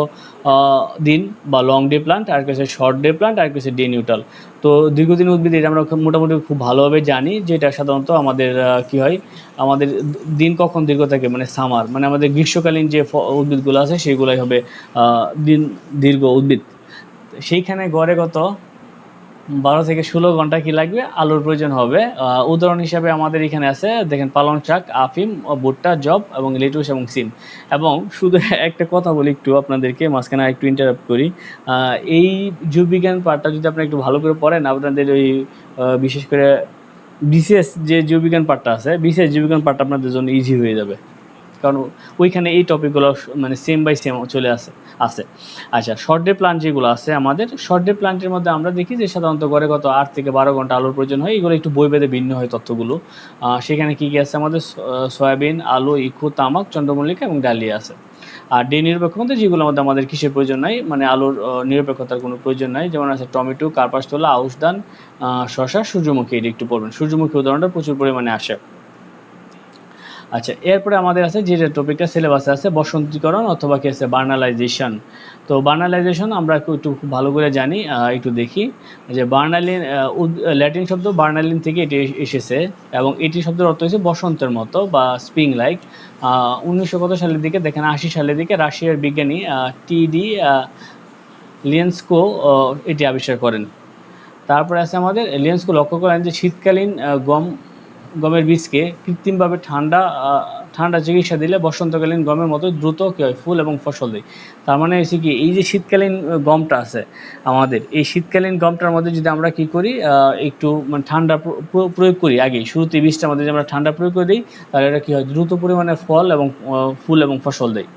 Speaker 1: দিন বা লং ডে প্লান্ট, আর একটা হচ্ছে শর্ট ডে প্লান্ট, আর একটা হচ্ছে ডে নিউট্রাল। তো দীর্ঘদিন উদ্ভিদ এটা আমরা মোটামুটি খুব ভালোভাবে জানি, যেটা সাধারণত আমাদের কী হয়, আমাদের দিন কখন দীর্ঘ থাকে, মানে সামার, মানে আমাদের গ্রীষ্মকালীন যে উদ্ভিদগুলো আছে সেগুলোই হবে দিন দীর্ঘ উদ্ভিদ। সেইখানে গড়ে কত 12 থেকে 16 ঘন্টা কি লাগবে, আলোর প্রয়োজন হবে। উদাহরণ হিসাবে আমাদের এখানে আছে, দেখেন, পালং শাক, আফিম, ভুট্টা, জব এবং লেটুস এবং সিম। এবং শুধু একটা কথা বলি একটু আপনাদেরকে, মাঝখানে একটু ইন্টারাপ্ট করি। এই জীববিজ্ঞান পার্টটা যদি আপনি একটু ভালো করে পড়েন, আপনাদের ওই বিশেষ করে বিসিএস যে জীববিজ্ঞান পার্টটা আছে, বিসিএস জীববিজ্ঞান পার্টটা আপনাদের জন্য ইজি হয়ে যাবে, কারণ ওইখানে এই টপিকগুলো মানে সেম বাই সেম চলে আছে। আচ্ছা, শর্ট ডে প্ল্যান্ট যেগুলো আছে আমাদের, শর্ট ডে প্ল্যান্টের মধ্যে আমরা দেখি যে সাধারণত গড়ে কত 8 থেকে 12 ঘন্টা আলোর প্রয়োজন হয়। এগুলো একটু বই ভেদে ভিন্ন হয় তথ্যগুলো। সেখানে কী কী আছে আমাদের, সয়াবিন, আলু, ইক্ষু, তামাক, চন্দ্রমল্লিকা এবং ডালিয়া আছে। আর ডে নিরপেক্ষ মধ্যে যেগুলোর মধ্যে আমাদের কিসের প্রয়োজন নাই, মানে আলোর নিরপেক্ষতার কোনো প্রয়োজন নাই, যেমন আছে টমেটো, কার্পাসতলা, আউশ ধান, শশা, সূর্যমুখী। এটা একটু পড়বেন, সূর্যমুখী উদাহরণটা প্রচুর পরিমাণে আসে। আচ্ছা, এরপরে আমাদের আছে যে টপিকটা সিলেবাসে আছে, বসন্তীকরণ অথবা কি আছে বার্নালাইজেশন। তো বার্নালাইজেশন আমরা একটু খুব ভালো করে জানি, একটু দেখি যে বার্নালিন, ল্যাটিন শব্দ বার্নালিন থেকে এটি এসেছে এবং এটি শব্দের অর্থ হচ্ছে বসন্তের মতো বা স্প্রিং লাইক। 1900 কত সালের দিকে দেখেন, 80 সালের দিকে রাশিয়ার বিজ্ঞানী টি.ডি. লিয়েন্সকো এটি আবিষ্কার করেন। তারপরে আছে আমাদের লিয়েন্সকো লক্ষ্য করেন যে শীতকালীন গমের বীজকে কৃত্রিমভাবে ঠান্ডা চিকিৎসা দিলে বসন্তকালীন গমের মতো দ্রুত কী হয়, ফুল এবং ফসল দেয়। তার মানে হচ্ছে কি, এই যে শীতকালীন গমটা আছে আমাদের, এই শীতকালীন গমটার মধ্যে যদি আমরা কী করি, একটু মানে ঠান্ডা প্রয়োগ করি, আগেই শুরুতে বীজটার মধ্যে যদি আমরা ঠান্ডা প্রয়োগ করে দিই, তাহলে এটা কী হয়, দ্রুত পরিমাণে ফল এবং ফুল এবং ফসল দেয়।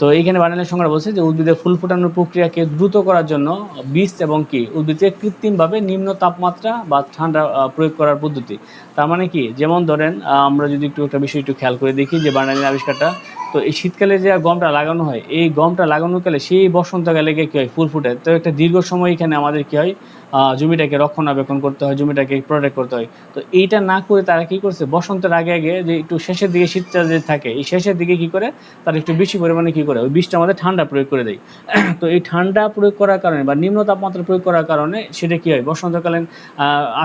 Speaker 1: তো এইখানে বার্নালিন সংজ্ঞা বলছে যে উদ্ভিদের ফুল ফোটানোর প্রক্রিয়াকে দ্রুত করার জন্য বীজ এবং কি উদ্ভিদকে কৃত্রিমভাবে নিম্ন তাপমাত্রা বা ঠান্ডা প্রয়োগ করার পদ্ধতি। তার মানে কি, যেমন ধরেন আমরা যদি একটু একটা বিষয় একটু খেয়াল করে দেখি যে বার্নালিন আবিষ্কারটা, তো এই শীতকালে যে গমটা লাগানো হয়, এই গমটা লাগানোর কালে সেই বসন্তকালে গিয়ে কী হয়, ফুল ফুটে। তো একটা দীর্ঘ সময় এখানে আমাদের কী হয়, জমিটাকে রক্ষণাবেক্ষণ করতে হয়, জমিটাকে প্রোটেক্ট করতে হয়। তো এইটা না করে তারা কী করছে, বসন্তের আগে আগে যে একটু শেষের দিকে শীতটা যে থাকে, এই শেষের দিকে কী করে, তারা একটু বেশি পরিমাণে কী করে, ওই বীজটা আমাদের ঠান্ডা প্রয়োগ করে দেয়। তো এই ঠান্ডা প্রয়োগ করার কারণে বা নিম্ন তাপমাত্রা প্রয়োগ করার কারণে সেটা কী হয়, বসন্তকালীন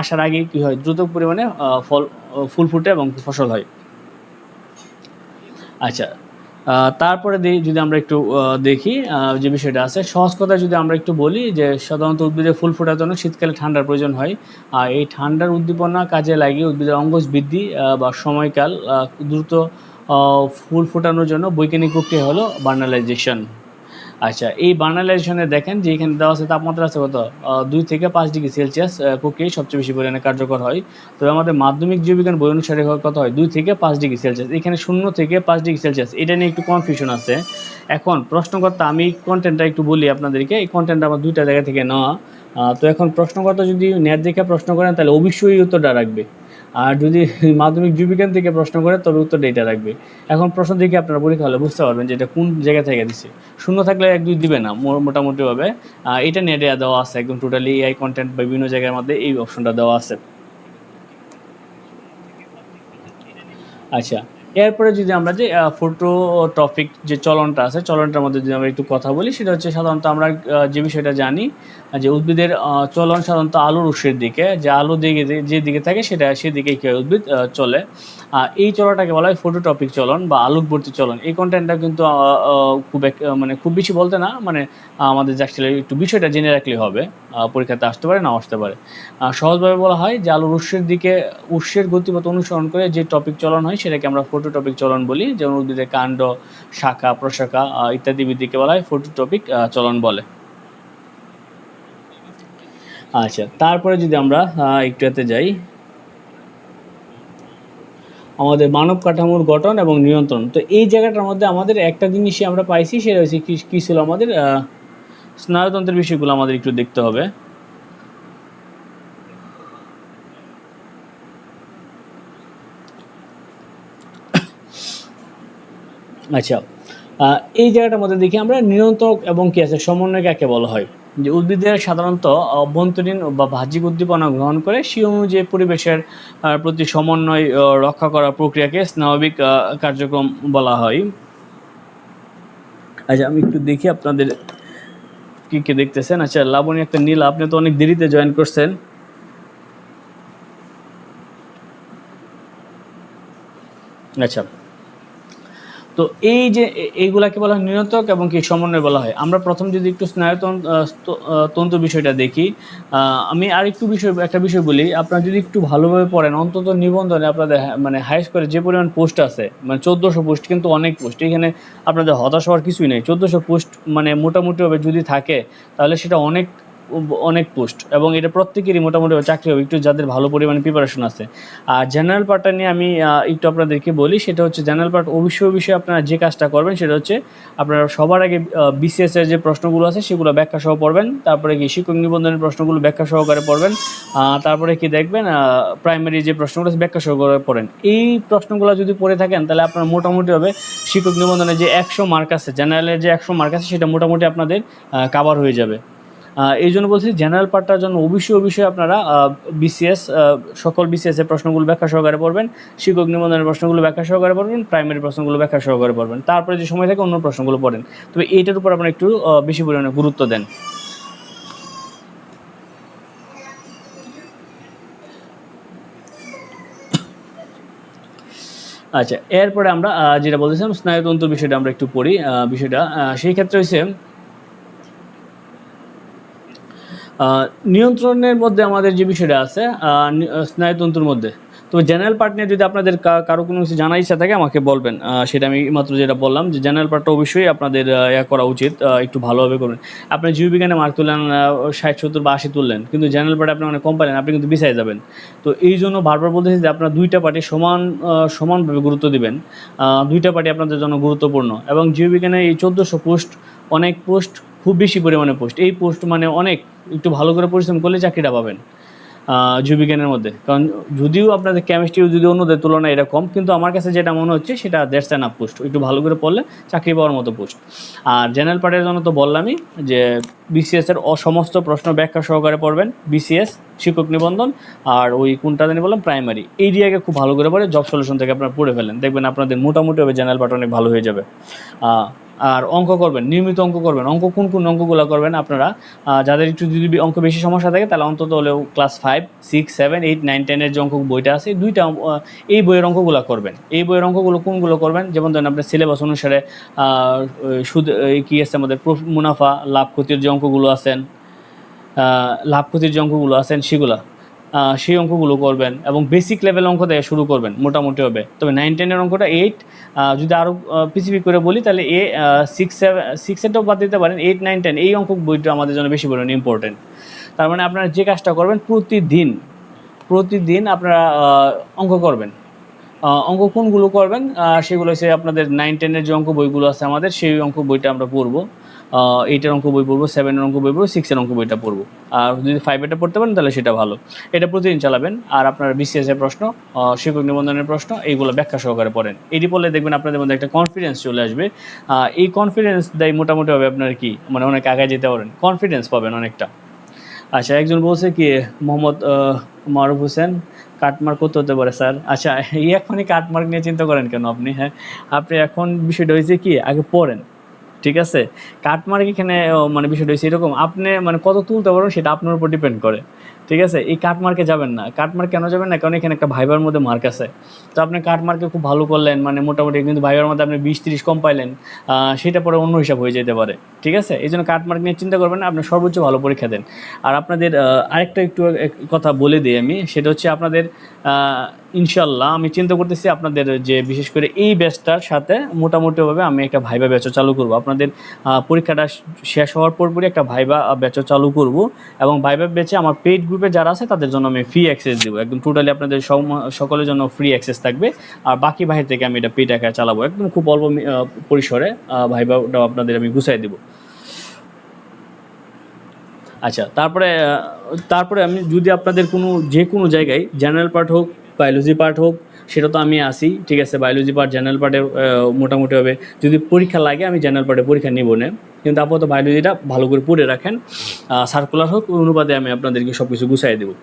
Speaker 1: আসার আগে কী হয়, দ্রুত পরিমাণে ফুল ফুটে এবং ফসল হয়। আচ্ছা, তারপরে যদি আমরা একটু দেখি যে বিষয়টা আছে, সহজ কথায় যদি আমরা একটু বলি যে সাধারণত উদ্ভিদের ফুল ফোটার জন্য শীতকালে ঠান্ডার প্রয়োজন হয়। এই ঠান্ডার উদ্দীপনা কাজে লাগিয়ে উদ্ভিদের অঙ্গজ বৃদ্ধি বা সময়কাল দ্রুত ফুল ফোটানোর জন্য বৈজ্ঞানিক প্রক্রিয়া হলো বার্নালাইজেশন। আচ্ছা, এই বার্নালাইজেশনে দেখেন যে এখানে দেওয়া আছে তাপমাত্রা আছে কত, 2 থেকে 5 ডিগ্রি সেলসিয়াস প্রক্রিয়ায় সবচেয়ে বেশি পরিমাণে কার্যকর হয়। তবে আমাদের মাধ্যমিক জীববিজ্ঞান বই অনুসারে কত হয়, 2 থেকে 5 ডিগ্রি সেলসিয়াস। এখানে 0 থেকে 5 ডিগ্রি সেলসিয়াস, এটা নিয়ে একটু কনফিউশন আছে। এখন প্রশ্নকর্তা, আমি কন্টেন্টটা একটু বলি আপনাদেরকে, এই কন্টেন্টটা আমার 2টা জায়গা থেকে নেওয়া। তো এখন প্রশ্নকর্তা যদি নেট দেখে প্রশ্ন করেন তাহলে অবশ্যই উত্তরটা রাখবে, আর যদি মাধ্যমিক জীববিজ্ঞান থেকে প্রশ্ন করে তবে উত্তরটা এটা রাখবে। এখন প্রশ্ন দেখে আপনারা পরীক্ষা হলে বুঝতে পারবেন যে এটা কোন জায়গা থেকে দিচ্ছে। শূন্য থাকলে 1 2 দিবে না মোটামুটিভাবে। এটা নেটে দেওয়া আছে একদম টোটালি এআই কন্টেন্ট বা বিভিন্ন জায়গার মধ্যে এই অপশনটা দেওয়া আছে। আচ্ছা, এরপরে যদি আমরা যে ফটো টপিক যে চলনটা আছে, চলনটার মধ্যে যদি আমরা একটু কথা বলি, সেটা হচ্ছে সাধারণত আমরা যে বিষয়টা জানি যে উদ্ভিদের চলন সাধারণত আলোর উৎসের দিকে, যে আলো দিকে যে দিকে থাকে সেদিকেই কী হয়, উদ্ভিদ চলে। এই চলনটাকে বলা হয় ফটোটপিক চলন বা আলোকবর্তী চলন। এই কন্টেন্টটা কিন্তু মানে খুব বেশি বলতে না, মানে আমাদের জাস্ট একটু বিষয়টা জেনে রাখলেই হবে, পরীক্ষাতে আসতে পারে না আসতে পারে। সহজভাবে বলা হয় যে আলোর উৎসের গতিপথ অনুসরণ করে যে টপিক চলন হয় সেটাকে আমরা ফটোটপিক চলন বলি। যেমন উদ্ভিদের কাণ্ড, শাখা, প্রশাখা ইত্যাদি বৃদ্ধিকে বলা হয় ফটোটপিক চলন বলে। আচ্ছা, তারপরে যদি আমরা একটু এতে যাই, আমাদের মানব কাঠামোর গঠন এবং নিয়ন্ত্রণ। তো এই জায়গাটার মধ্যে আমাদের একটা জিনিসই আমরা পাইছি, সেটা হচ্ছে কী ছিল আমাদের স্নায়ুতন্ত্রের বিষয়গুলো আমাদের একটু দেখতে হবে। আচ্ছা, এই জায়গাটার মধ্যে দেখি আমরা নিয়ন্ত্রক এবং কি আছে সমন্বয় কাকে বলা হয়। যে উদ্ভিদের সাধারণত অভ্যন্তরীণ বা বাহ্যিক উদ্দীপনা গ্রহণ করে সেই অনুযায়ী পরিবেশের প্রতি সমন্বয় রক্ষা করার প্রক্রিয়াকে স্নায়বিক কার্যক্রম বলা হয়। আচ্ছা, আমি একটু দেখি আপনাদের কি কি দেখতেছেন। আচ্ছা, লাবণী একটা নীলা, আপনি তো অনেক দেরিতে জয়েন করছেন। আচ্ছা, তো এই যে এইগুলাকে বলা হয় নিয়ন্ত্রক এবং কি সমন্বয় বলা হয়। আমরা প্রথম যদি একটু তন্ত্র বিষয়টা দেখি, আমি আর একটু একটা বিষয় বলি। আপনারা যদি একটু ভালোভাবে পড়েন, অন্তত নিবন্ধনে আপনাদের মানে হাইস্ট করে যে পরিমাণ পোস্ট আছে, মানে 1400 পোস্ট, কিন্তু অনেক পোস্ট। এখানে আপনাদের হতাশ হওয়ার কিছুই নেই। 1400 পোস্ট মানে মোটামুটিভাবে যদি থাকে, তাহলে সেটা অনেক পোস্ট, এবং এটা প্রত্যেকেরই মোটামুটি চাকরি হবে, একটু যাদের ভালো পরিমাণে প্রিপারেশন আছে। আর জেনারেল পার্টটা নিয়ে আমি একটু আপনাদেরকে বলি। সেটা হচ্ছে জেনারেল পার্ট অবশ্যই আপনারা যে কাজটা করবেন সেটা হচ্ছে আপনারা সবার আগে বিসিএস এর যে প্রশ্নগুলো আছে সেগুলো ব্যাখ্যা সহ পড়বেন। তারপরে কি শিক্ষক নিবন্ধনের প্রশ্নগুলো ব্যাখ্যা সহকারে পড়বেন। তারপরে কি দেখবেন প্রাইমারি যে প্রশ্নগুলো আছে ব্যাখ্যা সহকারে পড়েন। এই প্রশ্নগুলো যদি পড়ে থাকেন, তাহলে আপনার মোটামুটিভাবে শিক্ষক নিবন্ধনের যে 100 মার্ক আছে, জেনারেলের যে 100 মার্ক আছে, সেটা মোটামুটি আপনাদের কাভার হয়ে যাবে। এই জন্য বলছি জেনারেল পার্টটার জন্য অবশ্যই আপনারা বিসিএস সকল বিসিএস এর প্রশ্নগুলো ব্যাখ্যা সহকারে পড়বেন, শিক্ষক নিবন্ধনের প্রশ্নগুলো ব্যাখ্যা সহকারে পড়বেন, প্রাইমারি প্রশ্নগুলো ব্যাখ্যা সহকারে পড়বেন। তারপরে যে সময় থাকে অন্য প্রশ্নগুলো পড়েন। তবে এইটার উপর আপনারা একটু বেশি পরিমাণে গুরুত্ব দেন। আচ্ছা, এরপরে আমরা যেটা বলতেছিলাম স্নায়ুতন্ত্র বিষয়টা আমরা একটু পড়ি। বিষয়টা সেই ক্ষেত্রে হচ্ছে নিয়ন্ত্রণের মধ্যে আমাদের যে বিষয়টা আছে স্নায়ুতন্ত্রের মধ্যে। তো জেনারেল পার্ট নিয়ে যদি আপনাদের কারো কোনো কিছু জানার ইচ্ছা থাকে আমাকে বলবেন। সেটা আমি মাত্র যেটা বললাম যে জেনারেল পার্টটা অবশ্যই আপনাদের করা উচিত, একটু ভালোভাবে করবেন। আপনি জীববিজ্ঞানে মার্ক তুললেন 60, 70 বা 80 তুললেন, কিন্তু জেনারেল পার্টে আপনি অনেক কম পারেন, আপনি কিন্তু পিছিয়ে যাবেন। তো এই জন্য বারবার বলতেছি যে আপনার দুইটা পার্টি সমানভাবে গুরুত্ব দিবেন। দুইটা পার্টি আপনাদের জন্য গুরুত্বপূর্ণ, এবং জীববিজ্ঞানে এই 1400 পোস্ট, অনেক পোস্ট, খুব বেশি পরিমাণে পোস্ট। এই পোস্ট মানে অনেক, একটু ভালো করে পরিশ্রম করলে চাকরিটা পাবেন জীববিজ্ঞানের মধ্যে। কারণ যদিও আপনাদের কেমিস্ট্রিও যদি অন্যদের তুলনায় এটা কম, কিন্তু আমার কাছে যেটা মনে হচ্ছে সেটা দ্যাটস অ্যান আপ পোস্ট, একটু ভালো করে পড়লে চাকরি পাওয়ার মতো পোস্ট। আর জেনারেল পার্টের জন্য তো বললামই যে বিসিএস এর সমস্ত প্রশ্ন ব্যাখ্যা সহকারে পড়বেন, বিসিএস, শিক্ষক নিবন্ধন, আর ওই কোনটা জানি বললাম প্রাইমারি, এই দিকে খুব ভালো করে পড়ে জব সলিউশন থেকে আপনারা পড়ে ফেলেন, দেখবেন আপনাদের মোটামুটিভাবে জেনারেল পার্ট অনেক ভালো হয়ে যাবে। আর অঙ্ক করবেন, নিয়মিত অঙ্ক করবেন। অঙ্ক কোন অঙ্কগুলো করবেন আপনারা, যাদের একটু যদি অঙ্ক বেশি সমস্যা থাকে, তাহলে অন্তত হলেও ক্লাস 5, 6, 7, 8, 9, 10 যে অঙ্ক বইটা আছে, দুইটা এই বইয়ের অঙ্কগুলো করবেন। এই বইয়ের অঙ্কগুলো কোনগুলো করবেন, যেমন ধরেন আপনার সিলেবাস অনুসারে সুদ কী আছে আমাদের, মুনাফা, লাভ ক্ষতির যে অঙ্কগুলো আছেন, সেগুলা সেই অঙ্কগুলো করবেন, এবং বেসিক লেভেল অঙ্ক থেকে শুরু করবেন মোটামুটি হবে। তবে 9, 10 অঙ্কটা 8, যদি আরও স্পেসিফিক করে বলি তাহলে 6, 7, 6-এরটাও বাদ দিতে পারেন। 8, 9, 10 এই অঙ্ক বইটা আমাদের জন্য বেশি পরিমাণে ইম্পর্টেন্ট। তার মানে আপনারা যে কাজটা করবেন, প্রতিদিন আপনারা অঙ্ক করবেন। অঙ্ক কোনগুলো করবেন, সেগুলো হচ্ছে আপনাদের 9, 10 যে অঙ্ক বইগুলো আছে আমাদের, সেই অঙ্ক বইটা আমরা পড়বো। 8-এর অঙ্ক বই পড়বো, 7-এর অঙ্ক বই পড়বো, 6-এর অঙ্ক বইটা পড়বো। আর যদি 5-এটা পড়তে পারেন তাহলে সেটা ভালো। এটা প্রতিদিন চালাবেন। আর আপনার বিসিএস এর প্রশ্ন, শিক্ষক নিবন্ধনের প্রশ্ন, এইগুলো ব্যাখ্যা সহকারে পড়েন। এটি পড়লে দেখবেন আপনাদের মধ্যে একটা কনফিডেন্স চলে আসবে। এই কনফিডেন্স দেয় মোটামুটিভাবে আপনার কি মানে অনেক আগে যেতে পারেন, কনফিডেন্স পাবেন অনেকটা। আচ্ছা, একজন বলছে কি মোহাম্মদ মারুফ হোসেন, কাটমার্ক কত হতে পারে স্যার? আচ্ছা, এখনই কাটমার্ক নিয়ে চিন্তা করেন কেন আপনি? হ্যাঁ, আপনি এখন বিষয়টা হয়েছে কি, আগে পড়েন, ঠিক আছে? কাটমার্ক এখানে মানে বিষয়টা হচ্ছে এরকম, আপনি মানে কত তুলতে পারবেন সেটা আপনার উপর ডিপেন্ড করে, ঠিক আছে? এই কাটমার্কে যাবেন না। কাটমার্ক কেন যাবেন না? কারণ এখানে একটা ভাইবার মধ্যে মার্ক আছে। তো আপনি কাটমার্কে খুব ভালো করলেন, মানে মোটামুটি, কিন্তু ভাইবার মধ্যে আপনি 20-30 কম পাইলেন, সেটা পরে অন্য হিসাব হয়ে যেতে পারে, ঠিক আছে? এই জন্য কাটমার্ক নিয়ে চিন্তা করবেন না, আপনি সর্বোচ্চ ভালো পরীক্ষা দেন। আর আপনাদের আরেকটা একটু কথা বলে দিই আমি, সেটা হচ্ছে আপনাদের ইনশাল্লাহ আমি চিন্তা করতেছি আপনাদের যে বিশেষ করে এই ব্যাচটার সাথে মোটামুটিভাবে আমি একটা ভাইবা ব্যাচও চালু করব। আপনাদের পরীক্ষাটা শেষ হওয়ার পরপরই একটা ভাইবা ব্যাচও চালু করব, এবং ভাইবা ব্যাচে আমার পেইড গ্রুপে যারা আছে তাদের জন্য আমি ফ্রি অ্যাক্সেস দেবো, একদম টোটালি আপনাদের সকলের জন্য ফ্রি অ্যাক্সেস থাকবে। আর বাকি বাহির থেকে আমি এটা পেইড আকারে চালাবো, একদম খুব অল্প পরিসরে ভাইবাটাও আপনাদের আমি গুছাই দেবো। আচ্ছা, তারপরে আমি যদি আপনাদের যে কোনো জায়গায় জেনারেল পার্ট হোক, বায়োলজি পার্ট হোক, সেটা তো আমি আসি, ঠিক আছে। বায়োলজি পার্ট, জেনারেল পার্টে মোটামুটি হবে। যদি পরীক্ষা লাগে আমি জেনারেল পার্টে পরীক্ষা নিব না, কিন্তু আপাতত বায়োলজিটা ভালো করে পড়ে রাখেন। সার্কুলার হোক, ওই অনুপাতে আমি আপনাদেরকে সব কিছু গুছাই দেবো।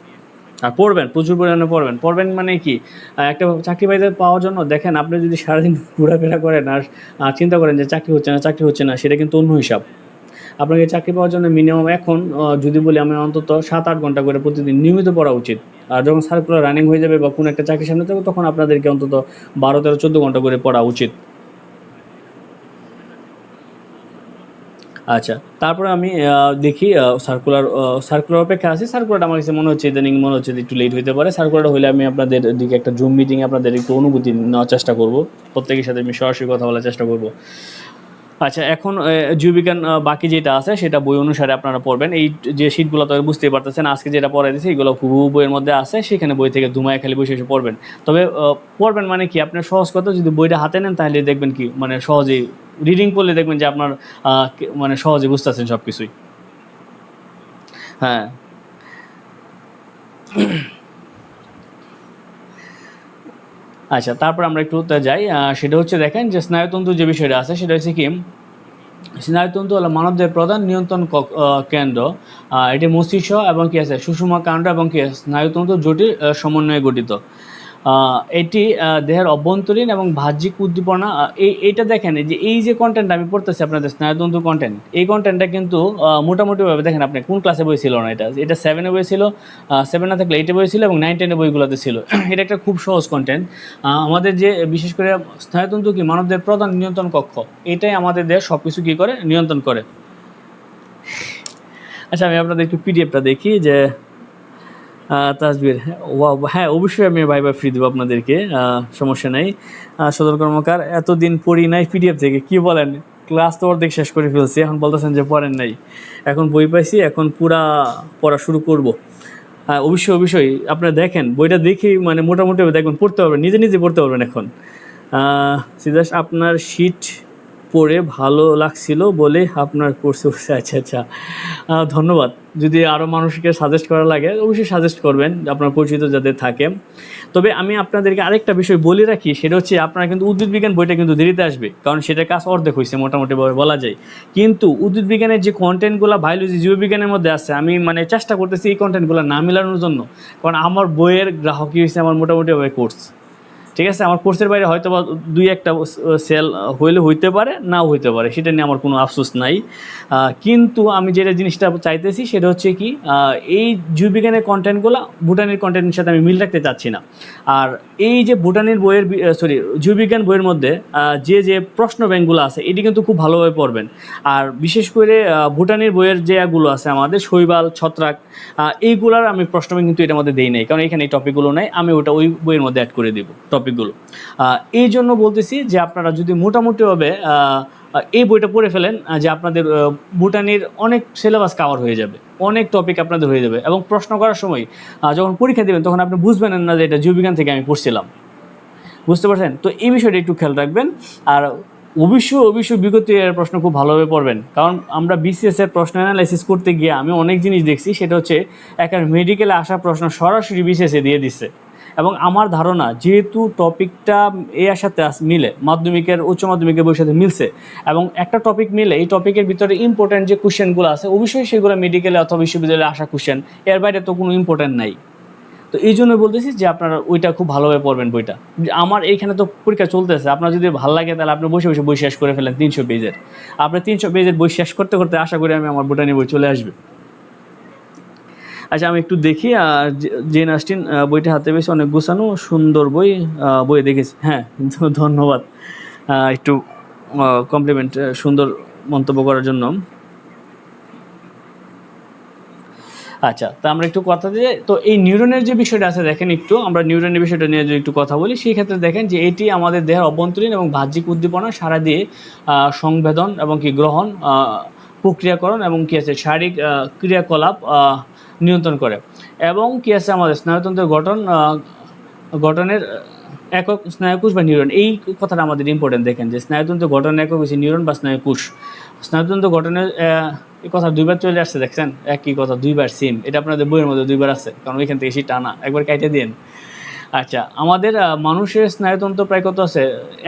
Speaker 1: আর পড়বেন, প্রচুর পরিমাণে পড়বেন মানে কি, একটা চাকরি পাওয়ার জন্য দেখেন, আপনি যদি সারাদিন ঘোরাফেরা করেন আর চিন্তা করেন যে চাকরি হচ্ছে না, সেটা কিন্তু অন্য হিসাব। আপনাকে চাকরি পাওয়ার জন্য মিনিমাম এখন যদি বলি, আমি অন্তত 7-8 ঘন্টা করে প্রতিদিন নিয়মিত পড়া উচিত। আর যখন সার্কুলার রানিং হয়ে যাবে বা কোনো একটা চাকরির সামনে থাকবে, তখন আপনাদেরকে অন্তত 12-13-14 ঘন্টা করে পড়া উচিত। আচ্ছা, তারপরে আমি দেখি সার্কুলার অপেক্ষা আছি। সার্কুলারটা আমার কাছে মনে হচ্ছে একটু লেট হতে পারে। সার্কুলারটা হলে আমি আপনাদের দিকে একটা জুম মিটিংয়ে আপনাদের একটু অনুভূতি নেওয়ার চেষ্টা করব, প্রত্যেকের সাথে আমি সরাসরি কথা বলার চেষ্টা করব। আচ্ছা, এখন জীববিজ্ঞান বাকি যেটা আছে সেটা বই অনুসারে আপনারা পড়বেন। এই যে শীটগুলো তো বুঝতেই পারতেছেন, আজকে যেটা পড়াই দিয়েছি এগুলো হুবহু বইয়ের মধ্যে আছে, সেখানে বই থেকে ধুমায় খালি বসে এসে পড়বেন। তবে পড়বেন মানে কি, আপনার সহজ কথা, যদি বইটা হাতে নেন তাহলে দেখবেন কি, মানে সহজেই রিডিং করলে দেখবেন যে আপনার মানে সহজে বুঝতেছেন সব কিছুই। হ্যাঁ, আচ্ছা, তারপর আমরা একটু যাই। সেটা হচ্ছে দেখেন যে স্নায়ুতন্ত্র যে বিষয়টা আছে সেটা হচ্ছে কি, স্নায়ুতন্ত্র হলো মানবদেহের প্রধান নিয়ন্ত্রণ কেন্দ্র। এটি মস্তিষ্ক এবং কি আছে সুষুম্না কাণ্ড এবং কি স্নায়ুতন্ত্র জটিল সমন্বয়ে গঠিত। এটি দেহের অভ্যন্তরীণ এবং বাহ্যিক উদ্দীপনা। এইটা দেখেন, যে এই যে কন্টেন্ট আমি পড়তেছি আপনাদের স্নায়ুতন্ত্র কন্টেন্ট, এই কন্টেন্টটা কিন্তু মোটামুটিভাবে দেখেন, আপনি কোন ক্লাসে বই ছিল না, এটা 7-এ বই ছিল, 7 না থাকলে 8-এ বই ছিল এবং 9-10 বইগুলোতে ছিল। এটা একটা খুব সহজ কন্টেন্ট। আমাদের যে বিশেষ করে স্নায়ুতন্ত্র কি মানবদেহের প্রধান নিয়ন্ত্রণ কক্ষ, এটাই আমাদের দেহের সব কিছু কী করে, নিয়ন্ত্রণ করে। আচ্ছা, আমি আপনাদের একটু পিডিএফটা দেখি যে তাসবির, হ্যাঁ অবশ্যই আমি ভাইবা ফ্রি দেবো আপনাদেরকে, সমস্যা নেই। সদর কর্মকার, এতদিন পড়ি নাই পিডিএফ থেকে, কি বলেন, ক্লাস তো অর্ধেক শেষ করে ফেলছি, এখন বলতেছেন যে পড়েন নাই। এখন বই পাইছি, এখন পুরা পড়া শুরু করব। হ্যাঁ, অবশ্যই আপনারা দেখেন, বইটা দেখেই মানে মোটামুটি দেখবেন পড়তে পারবেন, নিজে পড়তে পারবেন এখন। সিদ্ধার্থ, আপনার শীট পড়ে ভালো লাগছিল বলে আপনার কোর্সে বসে। আচ্ছা, ধন্যবাদ। যদি আরও মানুষকে সাজেস্ট করা লাগে অবশ্যই সাজেস্ট করবেন, আপনার পরিচিত যাদের থাকে। তবে আমি আপনাদেরকে আরেকটা বিষয় বলে রাখি, সেটা হচ্ছে আপনারা কিন্তু উদ্ভিদ বিজ্ঞান বইটা কিন্তু দেরিতে আসবে, কারণ সেটার কাজ অর্ধেক হয়েছে মোটামুটিভাবে বলা যায়। কিন্তু উদ্ভিদ বিজ্ঞানের যে কন্টেন্টগুলো বায়োলজি জীববিজ্ঞানের মধ্যে আছে, আমি মানে চেষ্টা করতেছি এই কন্টেন্টগুলো না মেলানোর জন্য, কারণ আমার বইয়ের গ্রাহকই হয়েছে আমার মোটামুটিভাবে কোর্স। ঠিক আছে, আমার কোর্সের বাইরে হয়তো বা 2-1টা সেল হইতে পারে, নাও হইতে পারে, সেটা নিয়ে আমার কোনো আফসোস নাই। কিন্তু আমি যেটা জিনিসটা চাইতেছি সেটা হচ্ছে কি, এই জীববিজ্ঞানের কন্টেন্টগুলো ভুটানের কন্টেন্টের সাথে আমি মিল রাখতে চাচ্ছি না। আর এই যে ভুটানের বইয়ের জীববিজ্ঞান বইয়ের মধ্যে যে প্রশ্ন ব্যাংকগুলো আছে, এটি কিন্তু খুব ভালোভাবে পড়বেন। আর বিশেষ করে ভুটানের বইয়ের যেগুলো আছে আমাদের শৈবাল, ছত্রাক, এইগুলার আমি প্রশ্ন ব্যাংক কিন্তু এটার মধ্যে দেই নাই, কারণ এখানে এই টপিকগুলো নাই, আমি ওই বইয়ের মধ্যে অ্যাড করে দেবো টপিকগুলো। এই জন্য বলতেছি যে আপনারা যদি মোটামুটিভাবে এই বইটা পড়ে ফেলেন, যে আপনাদের ভুটানের অনেক সিলেবাস কাভার হয়ে যাবে, অনেক টপিক আপনাদের হয়ে যাবে, এবং প্রশ্ন করার সময় যখন পরীক্ষা দেবেন তখন আপনি বুঝবেন না যে এটা জীববিজ্ঞান থেকে আমি পড়ছিলাম। বুঝতে পারছেন? তো এই বিষয়টা একটু খেয়াল রাখবেন। আর অবশ্যই বিগত এর প্রশ্ন খুব ভালোভাবে পড়বেন, কারণ আমরা বিসিএস এর প্রশ্ন অ্যানালাইসিস করতে গিয়ে আমি অনেক জিনিস দেখছি, সেটা হচ্ছে একটা মেডিকেলে আসা প্রশ্ন সরাসরি বিসিএসে দিয়ে দিচ্ছে। এবং আমার ধারণা, যেহেতু টপিকটা এর সাথে মিলে, মাধ্যমিকের উচ্চ মাধ্যমিকের বইয়ের সাথে মিলছে, এবং একটা টপিক মিলে এই টপিকের ভিতরে ইম্পর্ট্যান্ট যে কোশ্চেনগুলো আছে অবশ্যই সেগুলো মেডিকেলে অথবা বিশ্ববিদ্যালয়ে আসা কোশ্চেন, এর বাইরে তো কোনো ইম্পর্ট্যান্ট নাই। তো এই জন্য বলতেছি যে আপনারা ওইটা খুব ভালোভাবে পড়বেন বইটা। আমার এইখানে তো পরীক্ষা চলতেছে, আপনার যদি ভালো লাগে তাহলে আপনি বসে বই শেষ করে ফেলেন 300 পেজের। আপনি 300 পেজের বই শেষ করতে আশা করি আমি আমার বোটানি বই চলে আসবে। আচ্ছা, আমি একটু দেখি। জেন অস্টিন বইটা হাতে পেয়েছি, অনেক গোছানো সুন্দর বই দেখেছি। হ্যাঁ, ধন্যবাদ একটু কমপ্লিমেন্ট, সুন্দর মন্তব্য করার জন্য। আচ্ছা, তো আমরা একটু কথা দিয়ে, তো এই নিউরনের যে বিষয়টা আছে দেখেন, একটু আমরা নিউরনের বিষয়টা নিয়ে যদি একটু কথা বলি, সেই ক্ষেত্রে দেখেন যে এটি আমাদের দেহের অভ্যন্তরীণ এবং বাহ্যিক উদ্দীপনা সারা দিয়ে সংবেদন এবং কি গ্রহণ, প্রক্রিয়াকরণ এবং কি আছে শারীরিক ক্রিয়াকলাপ নিয়ন্ত্রণ করে। এবং কি আছে আমাদের স্নায়ুতন্ত্রের গঠনের একক স্নায়ুকোষ বা নিউরন। এই কথাটা আমাদের ইম্পর্টেন্ট। দেখেন যে স্নায়ুতন্ত্র গঠনের একক হচ্ছে নিউরন বা স্নায়ুকোষ। স্নায়ুতন্ত্র গঠনের এই কথা দুইবার চলে আসছে, দেখছেন একই কথা দুইবার সেম। এটা আপনাদের বইয়ের মধ্যে দুইবার আছে, কারণ ওইখান থেকে সেটা টানা একবার কাইটে দিন। আচ্ছা, আমাদের মানুষের স্নায়ুতন্ত্র প্রায় কত আছে,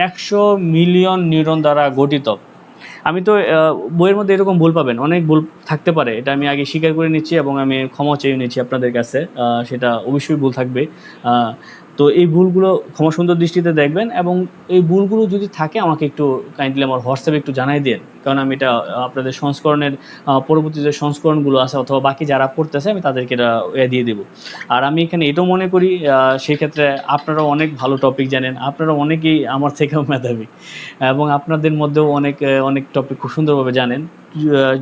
Speaker 1: 100 মিলিয়ন নিউরন দ্বারা গঠিত। আমি তো বইয়ের মধ্যে এরকম ভুল পাবেন, অনেক ভুল থাকতে পারে, এটা আমি আগে স্বীকার করে নিচ্ছি এবং আমি ক্ষমা চেয়ে নিচ্ছি আপনাদের কাছে। সেটা অবশ্যই ভুল থাকবে। তো এই ভুলগুলো ক্ষমা সুন্দর দৃষ্টিতে দেখবেন, এবং এই ভুলগুলো যদি থাকে আমাকে একটু কাইন্ডলি আমার হোয়াটসঅ্যাপে একটু জানাই দেন, কারণ আমি এটা আপনাদের সংস্করণের পরবর্তী যে সংস্করণগুলো আছে অথবা বাকি যারা পড়তেছে আমি তাদেরকে এটা দিয়ে দেবো। আর আমি এখানে এটাও মনে করি সেই ক্ষেত্রে আপনারাও অনেক ভালো টপিক জানেন, আপনারা অনেকেই আমার থেকেও মেধাবী, এবং আপনাদের মধ্যেও অনেক টপিক খুব সুন্দরভাবে জানেন।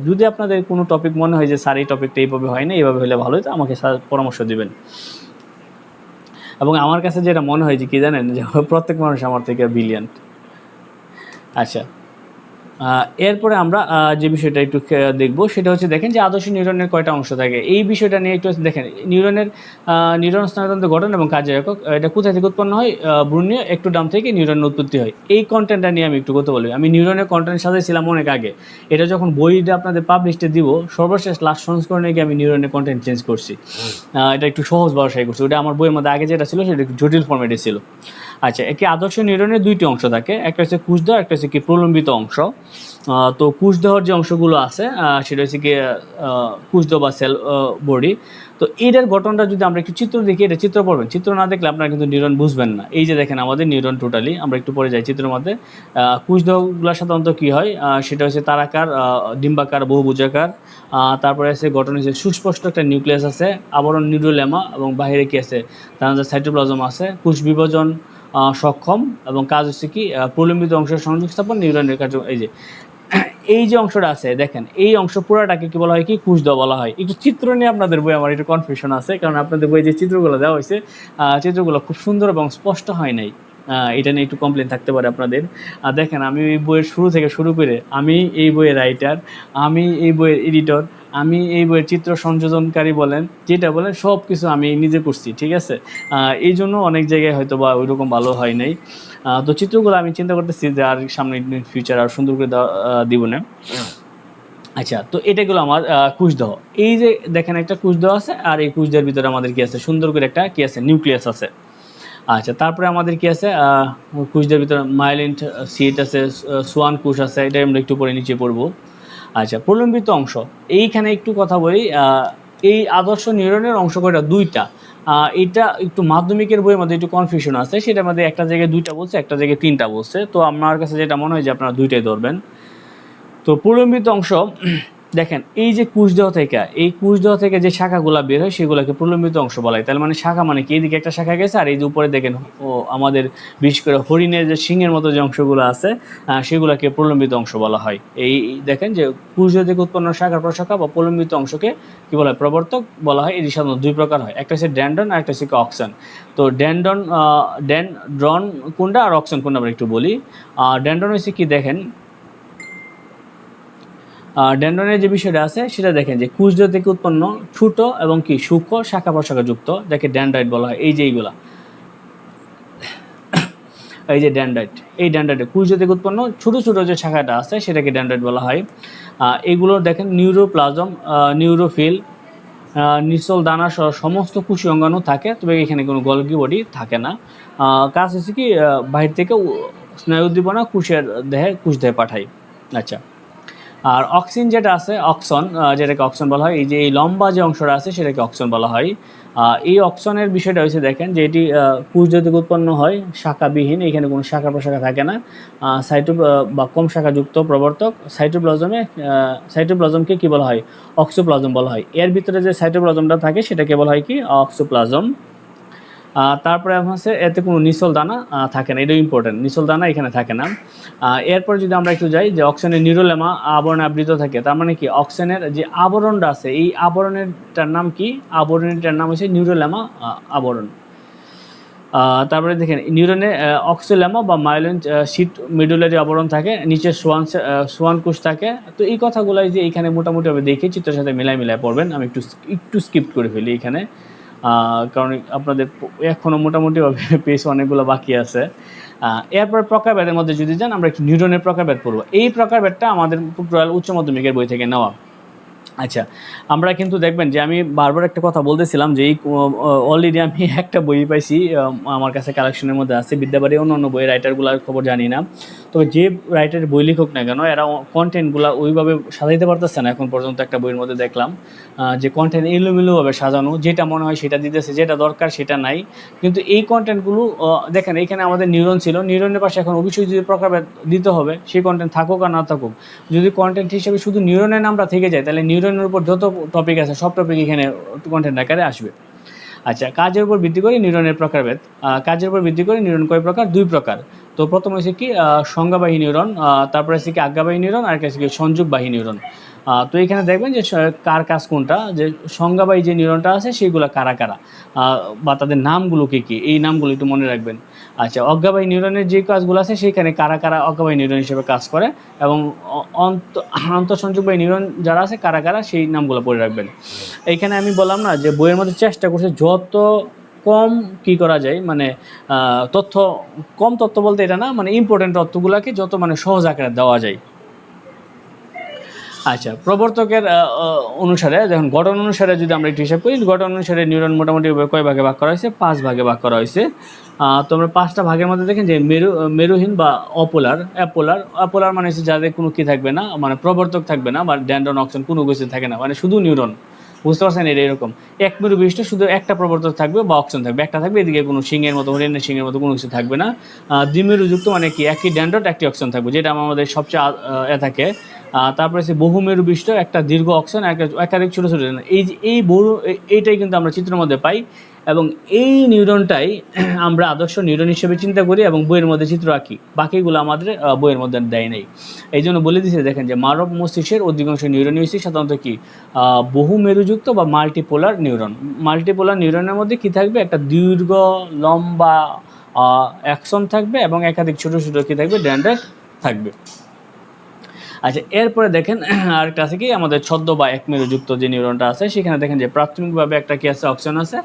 Speaker 1: যদি আপনাদের কোনো টপিক মনে হয় যে স্যার এই টপিকটা এইভাবে হয় না, এইভাবে হলে ভালো হতো, আমাকে স্যার পরামর্শ দিবেন। এবং আমার কাছে যেটা মনে হয় যে কি জানেন, যে প্রত্যেক মানুষ আমার থেকে ব্রিলিয়ান্ট। আচ্ছা, এরপরে আমরা যে বিষয়টা একটু দেখব সেটা হচ্ছে, দেখেন যে আদর্শ নিউরনের কয়টা অংশ থাকে, এই বিষয়টা নিয়ে একটু দেখেন। নিউরন স্নায়ুতন্ত্রের গঠন এবং কাজের একক, এটা কোথায় থেকে উৎপন্ন হয়, ভ্রূণীয় একটোডার্ম থেকে নিউরনের উৎপত্তি হয়। এই কন্টেন্টটা নিয়ে আমি একটু কথা বলি। আমি নিউরনের কন্টেন্ট সাজাইছিলাম অনেক আগে, এটা যখন বইটা আপনাদের পাবলিশে দিব সর্বশেষ লাস্ট সংস্করণে গিয়ে আমি নিউরনের কন্টেন্ট চেঞ্জ করছি। এটা একটু সহজ ভাষায় করছি, ওটা আমার বইয়ের মধ্যে আগে যেটা ছিল সেটা একটু জটিল ফর্মেটে ছিল। আচ্ছা, একটি আদর্শ নিউরনের দুইটি অংশ থাকে, একটা হচ্ছে কোষদেহ, একটা হচ্ছে কি প্রলম্বিত অংশ। তো কোষদেহর যে অংশগুলো আছে সেটা হচ্ছে কি কোষদেহ বা সেল বডি। তো এটার গঠনটা যদি আমরা একটু চিত্র দেখি, এটা চিত্র পড়বেন, চিত্র না দেখলে আপনারা কিন্তু নিউরন বুঝবেন না। এই যে দেখেন আমাদের নিউরন টোটালি, আমরা একটু পরে যাই চিত্রের মধ্যে। কোষদেহগুলো সাধারণত কী হয়, সেটা হচ্ছে তারাকার, ডিম্বাকার, বহুভুজাকার। তারপরে আছে গঠন হচ্ছে সুস্পষ্ট একটা নিউক্লিয়াস আছে, আবরণ নিউরোলেমা, এবং বাইরে কি আছে, তার মধ্যে সাইটোপ্লাজম আছে, কোষ বিভাজন সক্ষম, এবং কাজ হচ্ছে কি প্রলম্বিত অংশের সংযোগ স্থাপন, নিউরনের কার্য। এই যে অংশটা আছে দেখেন, এই অংশ পুরাটাকে কি বলা হয়, কি কোষদেহ বলা হয়। একটু চিত্র নিয়ে আপনাদের বই আমার একটু কনফিউশন আছে, কারণ আপনাদের বই যে চিত্রগুলো দেওয়া হয়েছে চিত্রগুলো খুব সুন্দর এবং স্পষ্ট হয় নাই। এটা নিয়ে একটু কমপ্লেন থাকতে পারে আপনাদের। দেখেন, আমি এই বইয়ের শুরু থেকে শুরু করে, আমি এই বইয়ের রাইটার, আমি এই বইয়ের এডিটর, আমি এই বইয়ের চিত্র সংযোজনকারী বলেন, যেটা বলেন সব কিছু আমি নিজে করছি, ঠিক আছে। এই জন্য অনেক জায়গায় হয়তো বা ওইরকম ভালো হয় নাই। তো চিত্রগুলো আমি চিন্তা করতেছি যে আর সামনে ফিউচার আর সুন্দর করে দিব না। আচ্ছা, তো এটাগুলো আমার কোষদেহ। এই যে দেখেন একটা কোষদেহ আছে, আর এই কোষদেহের ভিতরে আমাদের কি আছে, সুন্দর করে একটা কি আছে, নিউক্লিয়াস আছে। আচ্ছা, তারপরে আমাদের কি আছে, কোষদের ভিতরে মাইলিন সিট আছে, সোয়ান কোষ আছে, এটা আমরা একটু পরে নিচে পড়বো। আচ্ছা, প্রলম্বিত অংশ, এইখানে একটু কথা বলি। এই আদর্শ নিউরনের অংশ কয়টা, দুইটা। এটা একটু মাধ্যমিকের বইয়ের মধ্যে একটু কনফিউশন আছে, সেটার মধ্যে একটা জায়গায় দুইটা বলছে, একটা জায়গায় তিনটা বলছে। তো আমার কাছে যেটা মনে হয় যে আপনারা দুইটাই ধরবেন। তো প্রলম্বিত অংশ, দেখেন এই যে কোষদেহ থেকে, এই কোষদেহ থেকে যে শাখাগুলো বের হয় সেগুলোকে প্রলম্বিত অংশ বলা হয়। তার মানে শাখা মানে কি, এইদিকে একটা শাখা গেছে, আর এই যে উপরে দেখেন আমাদের বিশেষ করে হরিণের যে শিংয়ের মতো যে অংশগুলো আছে সেগুলোকে প্রলম্বিত অংশ বলা হয়। এই দেখেন যে কোষদেহ থেকে উৎপন্ন শাখা প্রশাখা বা প্রলম্বিত অংশকে কি বলা হয়, প্রবর্তক বলা হয়। এটি সাধারণত দুই প্রকার হয়, একটা হচ্ছে ড্যান্ডন আর একটা হচ্ছে অক্সন। তো ড্যান্ড্রন কোনটা আর অক্সন কোনটা আমরা একটু বলি। ড্যান্ড্রন হচ্ছে কি, দেখেন ড্যান্ড্রনের যে বিষয়টা আছে সেটা দেখেন যে কোষদেহ থেকে উৎপন্ন ছোট এবং কি সূক্ষ্ম শাখা প্রশাখা যুক্ত, যাকে ড্যান্ড্রাইট বলা হয়। এই যে এইগুলা, এই যে ড্যান্ড্রাইট, এই ড্যান্ড্রাইটে কোষদেহ থেকে উৎপন্ন ছোট ছোট যে শাখাটা আছে সেটাকে ড্যান্ড্রাইট বলা হয়। এগুলো দেখেন নিউরোপ্লাজম, নিউরোফিল, নিচল দানা সহ সমস্ত কোষীয় অঙ্গাণু থাকে, তবে এখানে কোনো গলগি বডি থাকে না। কাজ হচ্ছে কি বাহির থেকে স্নায়ু উদ্দীপনা কোষের দেহে পাঠায়। আচ্ছা, আর অক্সিন যেটা আছে, অক্সন, যেটাকে অক্সন বলা হয়, এই যে এই লম্বা যে অংশটা আছে সেটাকে অক্সন বলা হয়। এই অক্সনের বিষয়টা হচ্ছে দেখেন যে এটি কোষদেহ থেকে উৎপন্ন হয়, শাখাবিহীন, এখানে কোনো শাখা প্রশাখা থাকে না। বা কম শাখাযুক্ত প্রবর্তক সাইটোপ্লাজমকে কি বলা হয়, অক্সোপ্লাজম বলা হয়। এর ভিতরে যে সাইটোপ্লাজমটা থাকে সেটাকে বলা হয় কি, অক্সোপ্লাজম। তারপরে হচ্ছে এতে কোনো নিচল দানা থাকে না, এটাও ইম্পর্টেন্ট, নিচল দানা এখানে থাকে না। এরপর যদি আমরা একটু যাই যে অক্সিজেনের নিউরোলেমা আবরণে আবৃত থাকে, তার মানে কি অক্সিজেনের যে আবরণটা আছে এই আবরণেরটার নাম কি, আবরণেরটার নাম হচ্ছে নিউরোলেমা আবরণ। তারপরে দেখেন নিউরনে অক্সিলেমা বা মাইলিন শীট মিডুলারি আবরণ থাকে, নিচে সোয়ান কোষ থাকে। তো এই কথাগুলাই যে এইখানে মোটামুটিভাবে দেখে চিত্রের সাথে মিলাই পড়বেন। আমি একটু স্কিপ করে ফেলি এখানে, কারণ আপনাদের এখনও মোটামুটিভাবে পেজ অনেকগুলো বাকি আছে। এরপর প্রকারভেদের মধ্যে যদি যান, আমরা একটু নিউরনের প্রকারভেদ পড়ব। এই প্রকারভেদটা আমাদের রয়্যাল উচ্চ মাধ্যমিকের বই থেকে নেওয়া। আচ্ছা, আমরা কিন্তু দেখবেন যে আমি বারবার একটা কথা বলতেছিলাম যে এই অলরেডি আমি একটা বই পাইছি, আমার কাছে কালেকশনের মধ্যে আছে, বিদ্যাবাড়ি অন্য বইয়ের রাইটারগুলোর খবর জানি না। তবে যে রাইটারের বই লিখুক না কেন, এরা কন্টেন্টগুলো ওইভাবে সাজাইতে পারতেছে না এখন পর্যন্ত। একটা বইয়ের মধ্যে দেখলাম যে কন্টেন্ট এলোমেলোভাবে সাজানো, যেটা মনে হয় সেটা দিতেছে, যেটা দরকার সেটা নাই। কিন্তু এই কন্টেন্টগুলো দেখেন, এখানে আমাদের নিউরন ছিল, নিউরনের পাশে এখন অবশ্যই যদি প্রকারভেদ দিতে হবে, সেই কন্টেন্ট থাকুক আর না থাকুক। যদি কন্টেন্ট হিসেবে শুধু নিউরনের নামটা থেকে যায়, তাহলে নিউরনের উপর যত টপিক আছে সব টপিক এখানে কন্টেন্ট আকারে আসবে। আচ্ছা, কাজের উপর ভিত্তি করে নিউরনের প্রকারভেদ। কাজের উপর ভিত্তি করে নিউরন কয় প্রকার? 2 প্রকার। তো প্রথম হচ্ছে কি সংজ্ঞাবাহী নিউরন, তারপরে হচ্ছে কি আজ্ঞাবাহী নিউরন, আর একটা হচ্ছে কি সংযোগবাহী নিউরন। তো এখানে দেখবেন যে কার কাজ কোনটা, যে সংজ্ঞাবাহী যে নিউরনটা আছে সেগুলো কারা কারা, বা তাদের নামগুলো কী কী, এই নামগুলো একটু মনে রাখবেন। আচ্ছা, অজ্ঞাবাহী নিউরনের যে কাজগুলো আছে সেখানে কারা কারা অজ্ঞাবাহী নিউরন হিসেবে কাজ করে, এবং আন্তঃসংযোগবাহী নিউরন যারা আছে কারা কারা, সেই নামগুলো পড়ে রাখবেন। এইখানে আমি বললাম না যে বইয়ের মধ্যে চেষ্টা করছে যত কম কি করা যায়, মানে কম তথ্য বলতে এটা না, মানে ইম্পর্টেন্ট তথ্যগুলোকে যত মানে সহজ আকারে দেওয়া যায়। আচ্ছা, প্রবর্তকের অনুসারে যখন গঠন অনুসারে যদি আমরা একটু হিসাব করি, গঠন অনুসারে নিউরন মোটামুটি কয় ভাগে ভাগ করা হয়েছে? 5 ভাগে ভাগ করা হয়েছে। তো আমরা 5টা ভাগের মধ্যে দেখেন যে মেরুহীন বা অপোলার মানে হচ্ছে যাদের কোনো কি থাকবে না, মানে প্রবর্তক থাকবে না, বা ড্যান্ড্রন অক্সন কোনো কিছু থাকে না, মানে শুধু নিউরন। বুঝতে পারছেন? এটা এরকম এক মেরু বিশিষ্ট শুধু একটা প্রবর্তক থাকবে বা অক্সন থাকবে, একটা থাকবে, এদিকে কোনো সিংহের মতো, হরিণের সিংহের মতো কোনো কিছু থাকবে না। দ্বিমেরুযুক্ত মানে কি একই ড্যান্ড্রট একটি অক্সন থাকবে, যেটা আমাদের সবচেয়ে থাকে। তারপরে হচ্ছে বহুমেরু বিশিষ্ট একটা দীর্ঘ অক্সন, একাধিক ছোটো ছোটো। এই যে এইটাই কিন্তু আমরা চিত্রের মধ্যে পাই, এবং এই নিউরনটাই আমরা আদর্শ নিউরন হিসেবে চিন্তা করি এবং বইয়ের মধ্যে চিত্র আঁকি। বাকিগুলো আমাদের বইয়ের মধ্যে দেয় নাই। এই জন্য বলে দিচ্ছে, দেখেন যে মানব মস্তিষ্কের অধিকাংশ নিউরনই হচ্ছে সাধারণত কি বহুমেরুযুক্ত বা মাল্টিপোলার নিউরন। মাল্টিপোলার নিউরনের মধ্যে কি থাকবে? একটা দীর্ঘ লম্বা অ্যাকশন থাকবে এবং একাধিক ছোটো ছোটো কী থাকবে? ড্যান্ড্রট থাকবে। আচ্ছা, এরপরে দেখেন আরেকটা আছে কি আমাদের ছদ্ম বা একমেরুযুক্ত যে নিউরনটা আছে, সেখানে দেখেন যে প্রাথমিকভাবে একটা কি আছে? অক্সন আছে,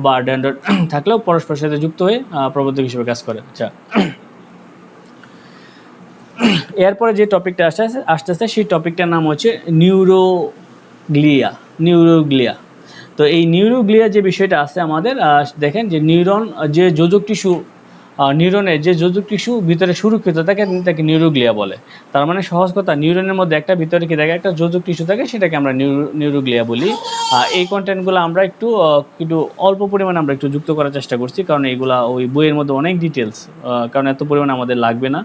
Speaker 1: বা ড্যান্ড্রট থাকলেও পরস্পরের সাথে যুক্ত হয়ে প্রবর্তক হিসেবে কাজ করে। আচ্ছা, এরপরে যে টপিকটা আসতেছে সেই টপিকটার নাম হচ্ছে নিউরোগ্লিয়া। তো এই নিউরোগ্লিয়া যে বিষয়টা আছে আমাদের, দেখেন যে নিউরন যে যোজক টিস্যু, নিউরনের যে যোজক টিস্যু ভিতরে সুরক্ষিত থাকে তাকে নিউরোগ্লিয়া বলে। তার মানে সহজ কথা, নিউরনের মধ্যে একটা ভিতরে কি থাকে? একটা যোজক টিস্যু থাকে, সেটাকে আমরা নিউরোগ্লিয়া বলি। এই কন্টেন্টগুলো আমরা একটু অল্প পরিমাণে আমরা একটু যুক্ত করার চেষ্টা করছি, কারণ এইগুলা ওই বইয়ের মধ্যে অনেক ডিটেলস, কারণ এত পরিমাণে আমাদের লাগবে না।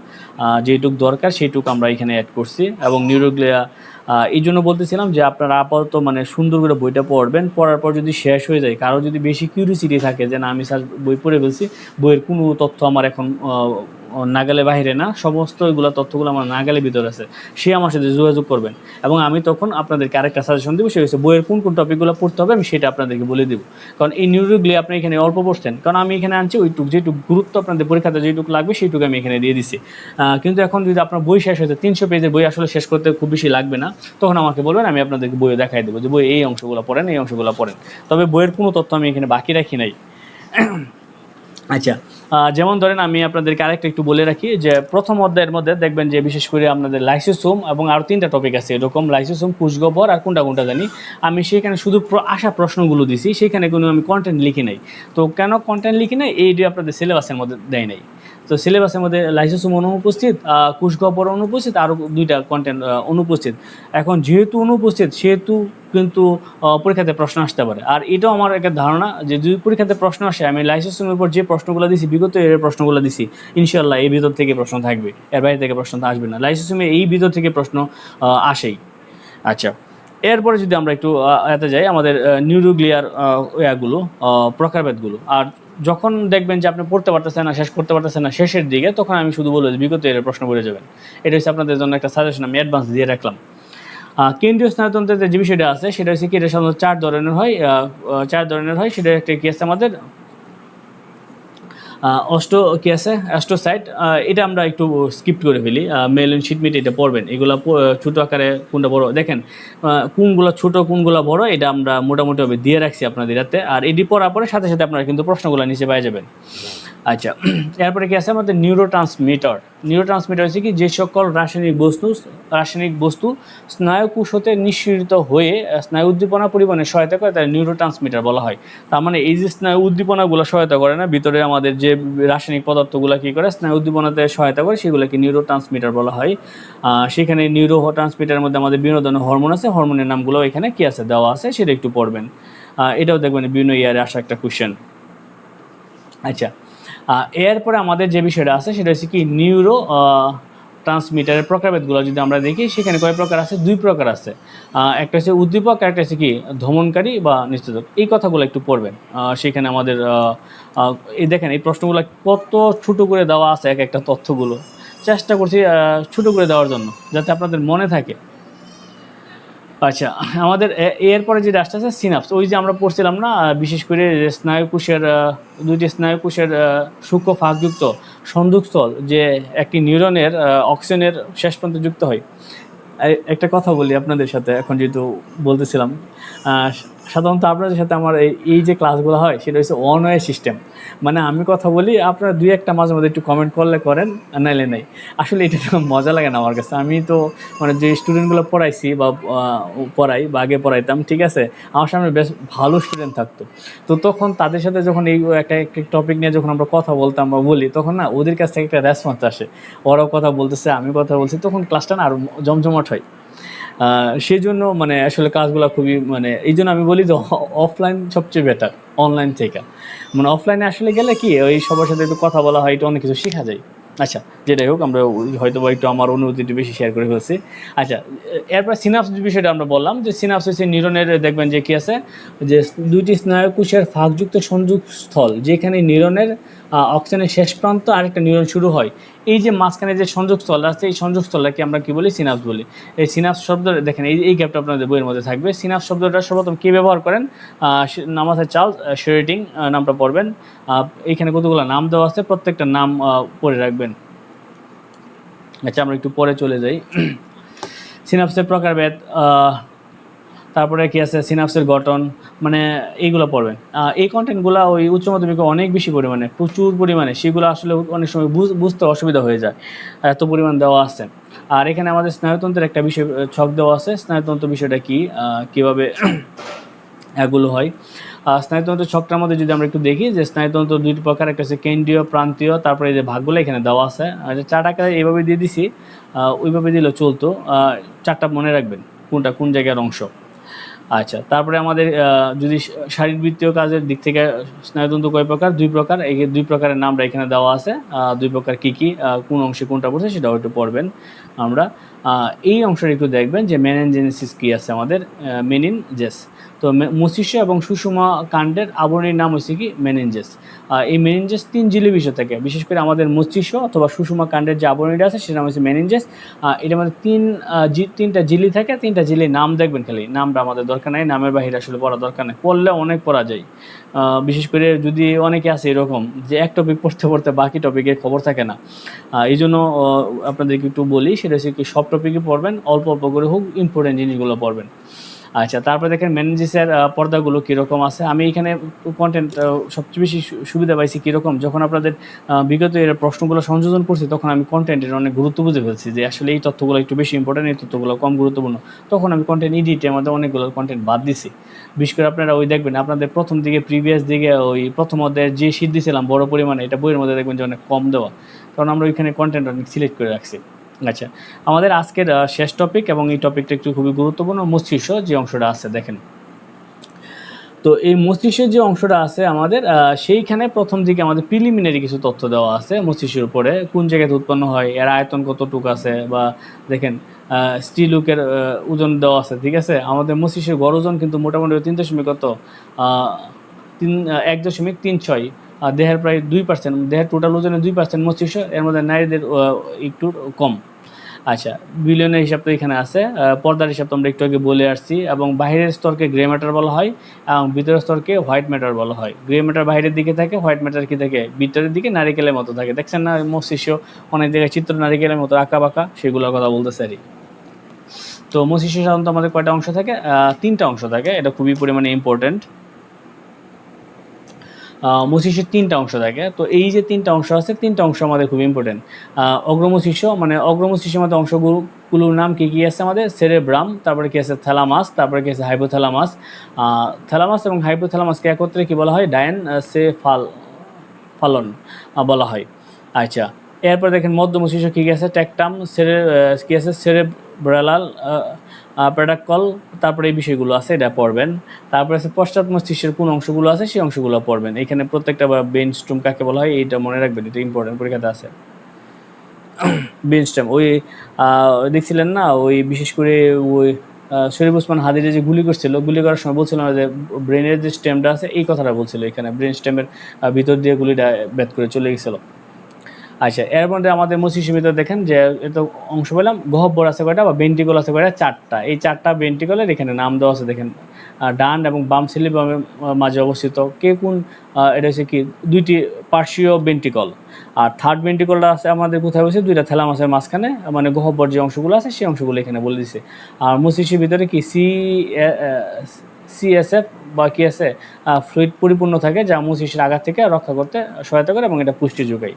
Speaker 1: যেটুক দরকার সেইটুকু আমরা এখানে অ্যাড করছি। এবং নিউরোগ্লিয়া এই জন্য বলতেছিলাম যে আপনারা আপাতত মানে সুন্দর করে বইটা পড়বেন, পড়ার পর যদি শেষ হয়ে যায়, কারো যদি বেশি কিউরিসিটি থাকে যে না আমি স্যার বই পড়ে ফেলছি, বইয়ের কোনো তথ্য আমার এখন নাগালে বাইরে না, সমস্ত এগুলো তথ্যগুলো আমার নাগালের ভিতরে আছে, সে আমার সাথে যোগাযোগ করবেন, এবং আমি তখন আপনাদেরকে আরেকটা সাজেশন দেবো। সে হচ্ছে বইয়ের কোন কোন টপিকগুলো পড়তে হবে, আমি সেটা আপনাদেরকে বলে দেবো। কারণ এই নিউরোগ্লিয়া আপনি এখানে অল্প পড়ছেন, কারণ আমি এখানে আনছি যেটুকু গুরুত্ব আপনাদের পরীক্ষাতে যেটুকু লাগবে সেইটুকু আমি এখানে দিয়ে দিচ্ছি। কিন্তু এখন যদি আপনার বই শেষ হয়েছে, 300 পেজের বই আসলে শেষ করতে খুব বেশি লাগবে না, তখন আমাকে বলবেন, আমি আপনাদেরকে বইয়ে দেখাই দেবো যে বই এই অংশগুলো পড়েন, এই অংশগুলো পড়েন। তবে বইয়ের কোনো তথ্য আমি এখানে বাকি রাখি নাই। আচ্ছা, যেমন ধরেন আমি আপনাদেরকে আরেকটা একটু বলে রাখি যে প্রথম অধ্যায়ের মধ্যে দেখবেন যে বিশেষ করে আপনাদের লাইসোসোম এবং আরও 3টা টপিক আছে এরকম, লাইসোসোম, কোষগহ্বর আর কোনটা জানি। আমি সেখানে শুধু আসা প্রশ্নগুলো দিছি, সেখানে কোনো আমি কন্টেন্ট লিখি নাই। তো কেন কন্টেন্ট লিখি নাই? এইটা আপনাদের সিলেবাসের মধ্যে দেয় নাই। তো সিলেবাসের মধ্যে লাইসোসোম অনুপস্থিত, কোষগহ্বর অনুপস্থিত, আরও 2টা কন্টেন্ট অনুপস্থিত। এখন যেহেতু অনুপস্থিত, সেহেতু কিন্তু পরীক্ষাতে প্রশ্ন আসতে পারে। আর এটাও আমার একটা ধারণা যে যদি পরীক্ষাতে প্রশ্ন আসে, আমি লাইসোসোমের উপর যে প্রশ্নগুলো দিছি, বিগত এর প্রশ্নগুলো দিছি, ইনশাল্লাহ এই ভিতর থেকে প্রশ্ন থাকবে, এর বাইরে থেকে প্রশ্ন আসবে না। লাইসোসোমে এই ভিতর থেকে প্রশ্ন আসেই। আচ্ছা, এরপরে যদি আমরা একটু এতে যাই, আমাদের নিউরোগ্লিয়ার প্রকারভেদগুলো। আর যখন দেখবেন যে আপনি পড়তে পারতেছেন না, শেষ করতে পারতেছেন না শেষের দিকে, তখন আমি শুধু বলবো যে বিগত এর প্রশ্ন পড়ে যাবেন। এটা হচ্ছে আপনাদের জন্য একটা সাজেশন, আমি অ্যাডভান্স দিয়ে রাখলাম। কেন্দ্রীয় স্নায়ুতন্ত্রের যে বিষয়টা আছে সেটা হচ্ছে কি, এটা সাধারণত 4 ধরনের হয়। 4 ধরনের হয়, সেটা একটা কি আছে আমাদের অষ্ট কি আছে অ্যাস্ট্রোসাইট। এটা আমরা একটু স্কিপ করে ফেলি। মেলিন শিটমিট এটা পড়বেন, এগুলো ছোটো আকারে কোনটা বড় দেখেন, কোনগুলো ছোট কোনগুলো বড় এটা আমরা মোটামুটিভাবে দিয়ে রাখছি আপনাদের হাতে। আর এটি পড়ার পরে সাথে সাথে আপনারা কিন্তু প্রশ্নগুলো নিচে পেয়ে যাবেন। আচ্ছা, এরপরে কি আছে আমাদের নিউরো ট্রান্সমিটার হচ্ছে কি, যে সকল রাসায়নিক বস্তু স্নায়ুকোষ হতে নিঃসৃত হয়ে স্নায়ু উদ্দীপনা পরিবহনে সহায়তা করে, তার নিউরো ট্রান্সমিটার বলা হয়। তার মানে এই যে স্নায়ু উদ্দীপনাগুলো সহায়তা করে না, ভিতরে আমাদের যে রাসায়নিক পদার্থগুলো কী করে স্নায়ু উদ্দীপনাতে সহায়তা করে, সেগুলোকে নিউরো ট্রান্সমিটার বলা হয়। সেখানে নিউরো ট্রান্সমিটারের মধ্যে আমাদের বিভিন্ন ধরনের হরমোন আছে, হরমোনের নামগুলো এখানে কী আছে দেওয়া আছে, সেটা একটু পড়বেন। এটাও দেখবেন বিভিন্ন ইয়ারে আসা একটা কোয়েশ্চেন। আচ্ছা, এরপরে আমাদের যে বিষয়টা আছে সেটা হচ্ছে কি, নিউরো ট্রান্সমিটারের প্রকারভেদগুলো যদি আমরা দেখি, সেখানে কয় প্রকার আছে? 2 প্রকার আছে। একটা হচ্ছে উদ্দীপক, আর একটা হচ্ছে কি ধমনকারী বা নিস্তেজক। এই কথাগুলো একটু পড়বেন। সেখানে আমাদের এই দেখেন এই প্রশ্নগুলো কত ছোট করে দেওয়া আছে, এক একটা তথ্যগুলো চেষ্টা করছি ছোট করে দেওয়ার জন্য, যাতে আপনাদের মনে থাকে। আচ্ছা, আমাদের এরপরে যে রাস্তা আছে সিনাপস, ওই যে আমরা পড়ছিলাম না, বিশেষ করে স্নায়ুকোষের 2টি স্নায়ুকোষের সূক্ষ্ম ফাঁকযুক্ত সংযোগস্থল, যে একটি নিউরনের অক্সিজেনের শেষ প্রান্তে যুক্ত হয়। একটা কথা বলি আপনাদের সাথে, এখন যেহেতু বলতেছিলাম, সাধারণত আপনাদের সাথে আমার এই যে ক্লাসগুলো হয় সেটা হচ্ছে ওয়ান ওয়ে সিস্টেম। মানে আমি কথা বলি, আপনারা 2-1টা মাঝে মধ্যে একটু কমেন্ট করলে করেন, নাইলে নেই। আসলে এটা মজা লাগে না আমার কাছে। আমি তো মানে যে স্টুডেন্টগুলো পড়াইছি বা পড়াই বা আগে পড়াইতাম, ঠিক আছে, আমার সামনে বেশ ভালো স্টুডেন্ট থাকতো। তো তখন তাদের সাথে যখন এই একটা টপিক নিয়ে যখন আমরা কথা বলতাম বা বলি, তখন না ওদের কাছ থেকে একটা রেসপন্স আসে, ওরাও কথা বলতেছে, আমি কথা বলছি, তখন ক্লাসটা না আরও জমজমাট হয়। সেই জন্য মানে আসলে কাজগুলো খুবই মানে, এই জন্য আমি বলি যে অফলাইন সবচেয়ে বেটার অনলাইন থেকে। মানে অফলাইনে আসলে গেলে কি, ওই সবার সাথে একটু কথা বলা হয়, একটু অনেক কিছু শেখা যায়। আচ্ছা, যেটাই হোক, আমরা হয়তো বা একটু আমার অনুভূতি একটু বেশি শেয়ার করে ফেলছি। আচ্ছা, এরপর সিনাপস বিষয়টা আমরা বললাম, যে সিনাপস হচ্ছে নিউরনের, দেখবেন যে কী আছে, যে 2টি স্নায়ুকোষের ফাঁকযুক্ত সংযোগস্থল, যেখানে নিউরনের অক্সিজেনের শেষ প্রান্ত আরেকটা নিউরন শুরু হয়। এই যে মাঝখানে যে সংযোগস্থল আছে, এই সংযোগস্থলটাকে আমরা কী বলি? সিনাপস বলি। এই সিনাপস শব্দ দেখেন, এই গ্যাপটা আপনাদের বইয়ের মধ্যে থাকবে। সিনাপস শব্দটা সর্বপ্রথম কে ব্যবহার করেন? নাম আছে চার্লস শেরিটিং, নামটা পড়বেন। এইখানে কতগুলো নাম দেওয়া আছে, প্রত্যেকটা নাম পড়ে রাখবেন। আচ্ছা, আমরা একটু পরে চলে যাই। সিনাপসের প্রকারভেদ, তারপরে কি আছে সিনাপসের গঠন, মানে এইগুলো পড়বেন। এই কন্টেন্টগুলো ওই উচ্চ মাধ্যমিকে অনেক বেশি পরিমাণে, প্রচুর পরিমাণে, সেগুলো আসলে অনেক সময় বুঝতে অসুবিধা হয়ে যায়, এত পরিমাণ দেওয়া আছে। আর এখানে আমাদের স্নায়ুতন্ত্রের একটা বিষয় ছক দেওয়া আছে, স্নায়ুতন্ত্র বিষয়টা কী, কীভাবে এগুলো হয়। স্নায়ুতন্ত্রের ছকটার মধ্যে যদি আমরা একটু দেখি, যে স্নায়ুতন্ত্র 2টি প্রকার, একটা হচ্ছে কেন্দ্রীয়, প্রান্তীয়, তারপরে এই যে ভাগগুলো এখানে দেওয়া আছে। আর 4 আকারে এইভাবে দিয়ে দিছি, ওইভাবে দিলেও চলতো। 4টা মনে রাখবেন কোনটা কোন জায়গার অংশ। আচ্ছা, তারপরে আমাদের যদি শারীরবৃত্তীয় কাজের দিক থেকে স্নায়ুতন্ত্র কয় প্রকার? 2 প্রকার। এই 2 প্রকারের নামটা এখানে দেওয়া আছে। 2 প্রকার কী কী, কোন অংশে কোনটা পড়ছে সেটাও একটু পড়বেন আমরা। এই অংশটা একটু দেখবেন যে মেনিনজেনেসিস কী আছে আমাদের, মেনিনজেস। তো মস্তিষ্ক এবং সুষুমা কাণ্ডের আবরণীর নাম হচ্ছে কি? মেনিনজেস। এই মেনিনজেস 3 ঝিলি বিষয় থাকে, বিশেষ করে আমাদের মস্তিষ্ক অথবা সুষুমা কাণ্ডের যে আবরণীটা আছে সেটা নাম হচ্ছে মেনিনজেস। এটার মধ্যে 3টা ঝিলি থাকে, 3টা ঝিলির নাম দেখবেন, খালি নামটা আমাদের দরকার নাই, নামের বাহিরে আসলে পড়া দরকার নেই, পড়লে অনেক পড়া যায়। বিশেষ করে যদি অনেকে আছে এরকম যে এক টপিক পড়তে পড়তে বাকি টপিকের খবর থাকে না, এই জন্য আপনাদেরকে একটু বলি, সেটা হচ্ছে কি সব টপিকই পড়বেন, অল্প অল্প করে হোক, ইম্পর্টেন্ট জিনিসগুলো পড়বেন। আচ্ছা, তারপরে দেখেন মেনিনজেসের পর্দাগুলো কীরকম আছে। আমি এখানে কন্টেন্ট সবচেয়ে বেশি সুবিধা পাইছি কীরকম, যখন আপনাদের বিগত এর প্রশ্নগুলো সংযোজন করছি, তখন আমি কন্টেন্টের অনেক গুরুত্ব বুঝে ফেলছি, যে আসলে এই তথ্যগুলো একটু বেশি ইম্পর্টেন্ট, এই তথ্যগুলো কম গুরুত্বপূর্ণ। তখন আমি কন্টেন্ট এডিটের মধ্যে অনেকগুলো কন্টেন্ট বাদ দিছি। বিশেষ করে আপনারা ওই দেখবেন আপনাদের প্রথম দিকে, প্রিভিয়াস দিকে, ওই প্রথম অধ্যায়ের যে শীট দিয়েছিলাম বড় পরিমাণে, এটা বইয়ের মধ্যে দেখবেন যে অনেক কম দেওয়া, কারণ আমরা ওইখানে কন্টেন্ট অনেক সিলেক্ট করে রাখছি। আচ্ছা, আমাদের আজকের শেষ টপিক, এবং এই টপিকটা একটু খুবই গুরুত্বপূর্ণ, মস্তিষ্ক যে অংশটা আছে দেখেন। তো এই মস্তিষ্কের যে অংশটা আছে আমাদের, সেইখানে প্রথম দিকে আমাদের প্রিলিমিনারি কিছু তথ্য দেওয়া আছে মস্তিষ্কের উপরে, কোন জায়গাতে উৎপন্ন হয়, এর আয়তন কতটুকু আছে, বা দেখেন স্ত্রীলোকের ওজন দেওয়া আছে, ঠিক আছে। আমাদের মস্তিষ্কের গড় ওজন কিন্তু মোটামুটি 3 দশমিক কত, 1.36 দেহের প্রায় 2%, দেহের টোটাল ওজনের 2% মস্তিষ্ক, এর মধ্যে নারীদের একটু কম। আচ্ছা, বিলিয়নের হিসাব তো এখানে আছে। পর্দার হিসাব তো আমরা একটু আগে বলে আসছি। এবং বাইরের স্তরকে গ্রে ম্যাটার বলা হয় এবং ভিতরের স্তরকে হোয়াইট ম্যাটার বলা হয়। গ্রে ম্যাটার বাইরের দিকে থাকে, হোয়াইট ম্যাটার কি থাকে, ভিতরের দিকে নারিকেলের মতো থাকে। দেখছেন না মস্তিষ্ক অনেক জায়গায় চিত্র নারিকেলের মতো আঁকা বাঁকা, সেগুলোর কথা বলতেছে আর কি। তো মস্তিষ্ক সাধারণত আমাদের কয়টা অংশ থাকে? 3টা অংশ থাকে, এটা খুবই পরিমাণে ইম্পর্টেন্ট। মস্তিষ্কের 3টা অংশ থাকে। তো এই যে 3টা অংশ আছে, 3টা অংশ আমাদের খুব ইম্পর্টেন্ট। অগ্রমস্তিষ্ক, মানে অগ্রমস্তিষ্কের মধ্যে অংশগুলোর নাম কি কি আছে আমাদের? সেরেব্রাম, তারপরে কি আছে থ্যালামাস, তারপরে কি আছে হাইপোথ্যালামাস। থ্যালামাস এবং হাইপোথ্যালামাসকে একত্রে কি বলা হয়? ফালন বলা হয়। আচ্ছা, এরপর দেখেন মধ্য মস্তিষ্ক কী কী আছে? ট্যাকটাম, কী আছে? সেরেব্রালাল প্যাডাকল, তারপরে এই বিষয়গুলো আছে, এটা পড়বেন। তারপরে আছে পশ্চাৎ মস্তিষ্কের কোন অংশগুলো আছে, সেই অংশগুলো পড়বেন। এখানে প্রত্যেকটা ব্রেন স্ট্রোম কাকে বলা হয় এইটা মনে রাখবেন, এটা ইম্পর্টেন্ট, পরীক্ষাতে আছে। ব্রেন স্টেম ওই দেখছিলেন না, ওই বিশেষ করে ওই শরীফ ওসমান হাদিরে যে গুলি করছিল, গুলি করার সময় বলছিলাম যে ব্রেনের যে স্টেমটা আছে এই কথাটা বলছিল এখানে, ব্রেন স্টেমের ভিতর দিয়ে গুলিটা বেদ করে চলে গেছিলো। আচ্ছা, এর মধ্যে আমাদের মস্তিষ্কের ভিতরে দেখেন যে এত অংশ পেলাম, গহ্বর আছে কয়টা বা ভেন্ট্রিকল আছে কয়টা? 4টা। এই 4টা ভেন্ট্রিকলের এখানে নাম দেওয়া আছে দেখেন, ডান এবং বাম সিলিবামের মাঝে অবস্থিত। কে কোন? এটা হচ্ছে কি 2টি পার্শ্বীয় ভেন্ট্রিকল। আর থার্ড ভেন্ট্রিকলটা আছে আমাদের কোথায় বসে? 2টা থ্যালামাসের মাঝখানে, মানে গহ্বর যে অংশগুলো আছে সেই অংশগুলো এখানে বলে দিছে। আর মস্তিষ্কের ভিতরে কি সিএসএফ বা কি আছে ফ্লুইড পরিপূর্ণ থাকে, যা মস্তিষ্কের আঘাত থেকে রক্ষা করতে সহায়তা করে এবং এটা পুষ্টি যোগায়।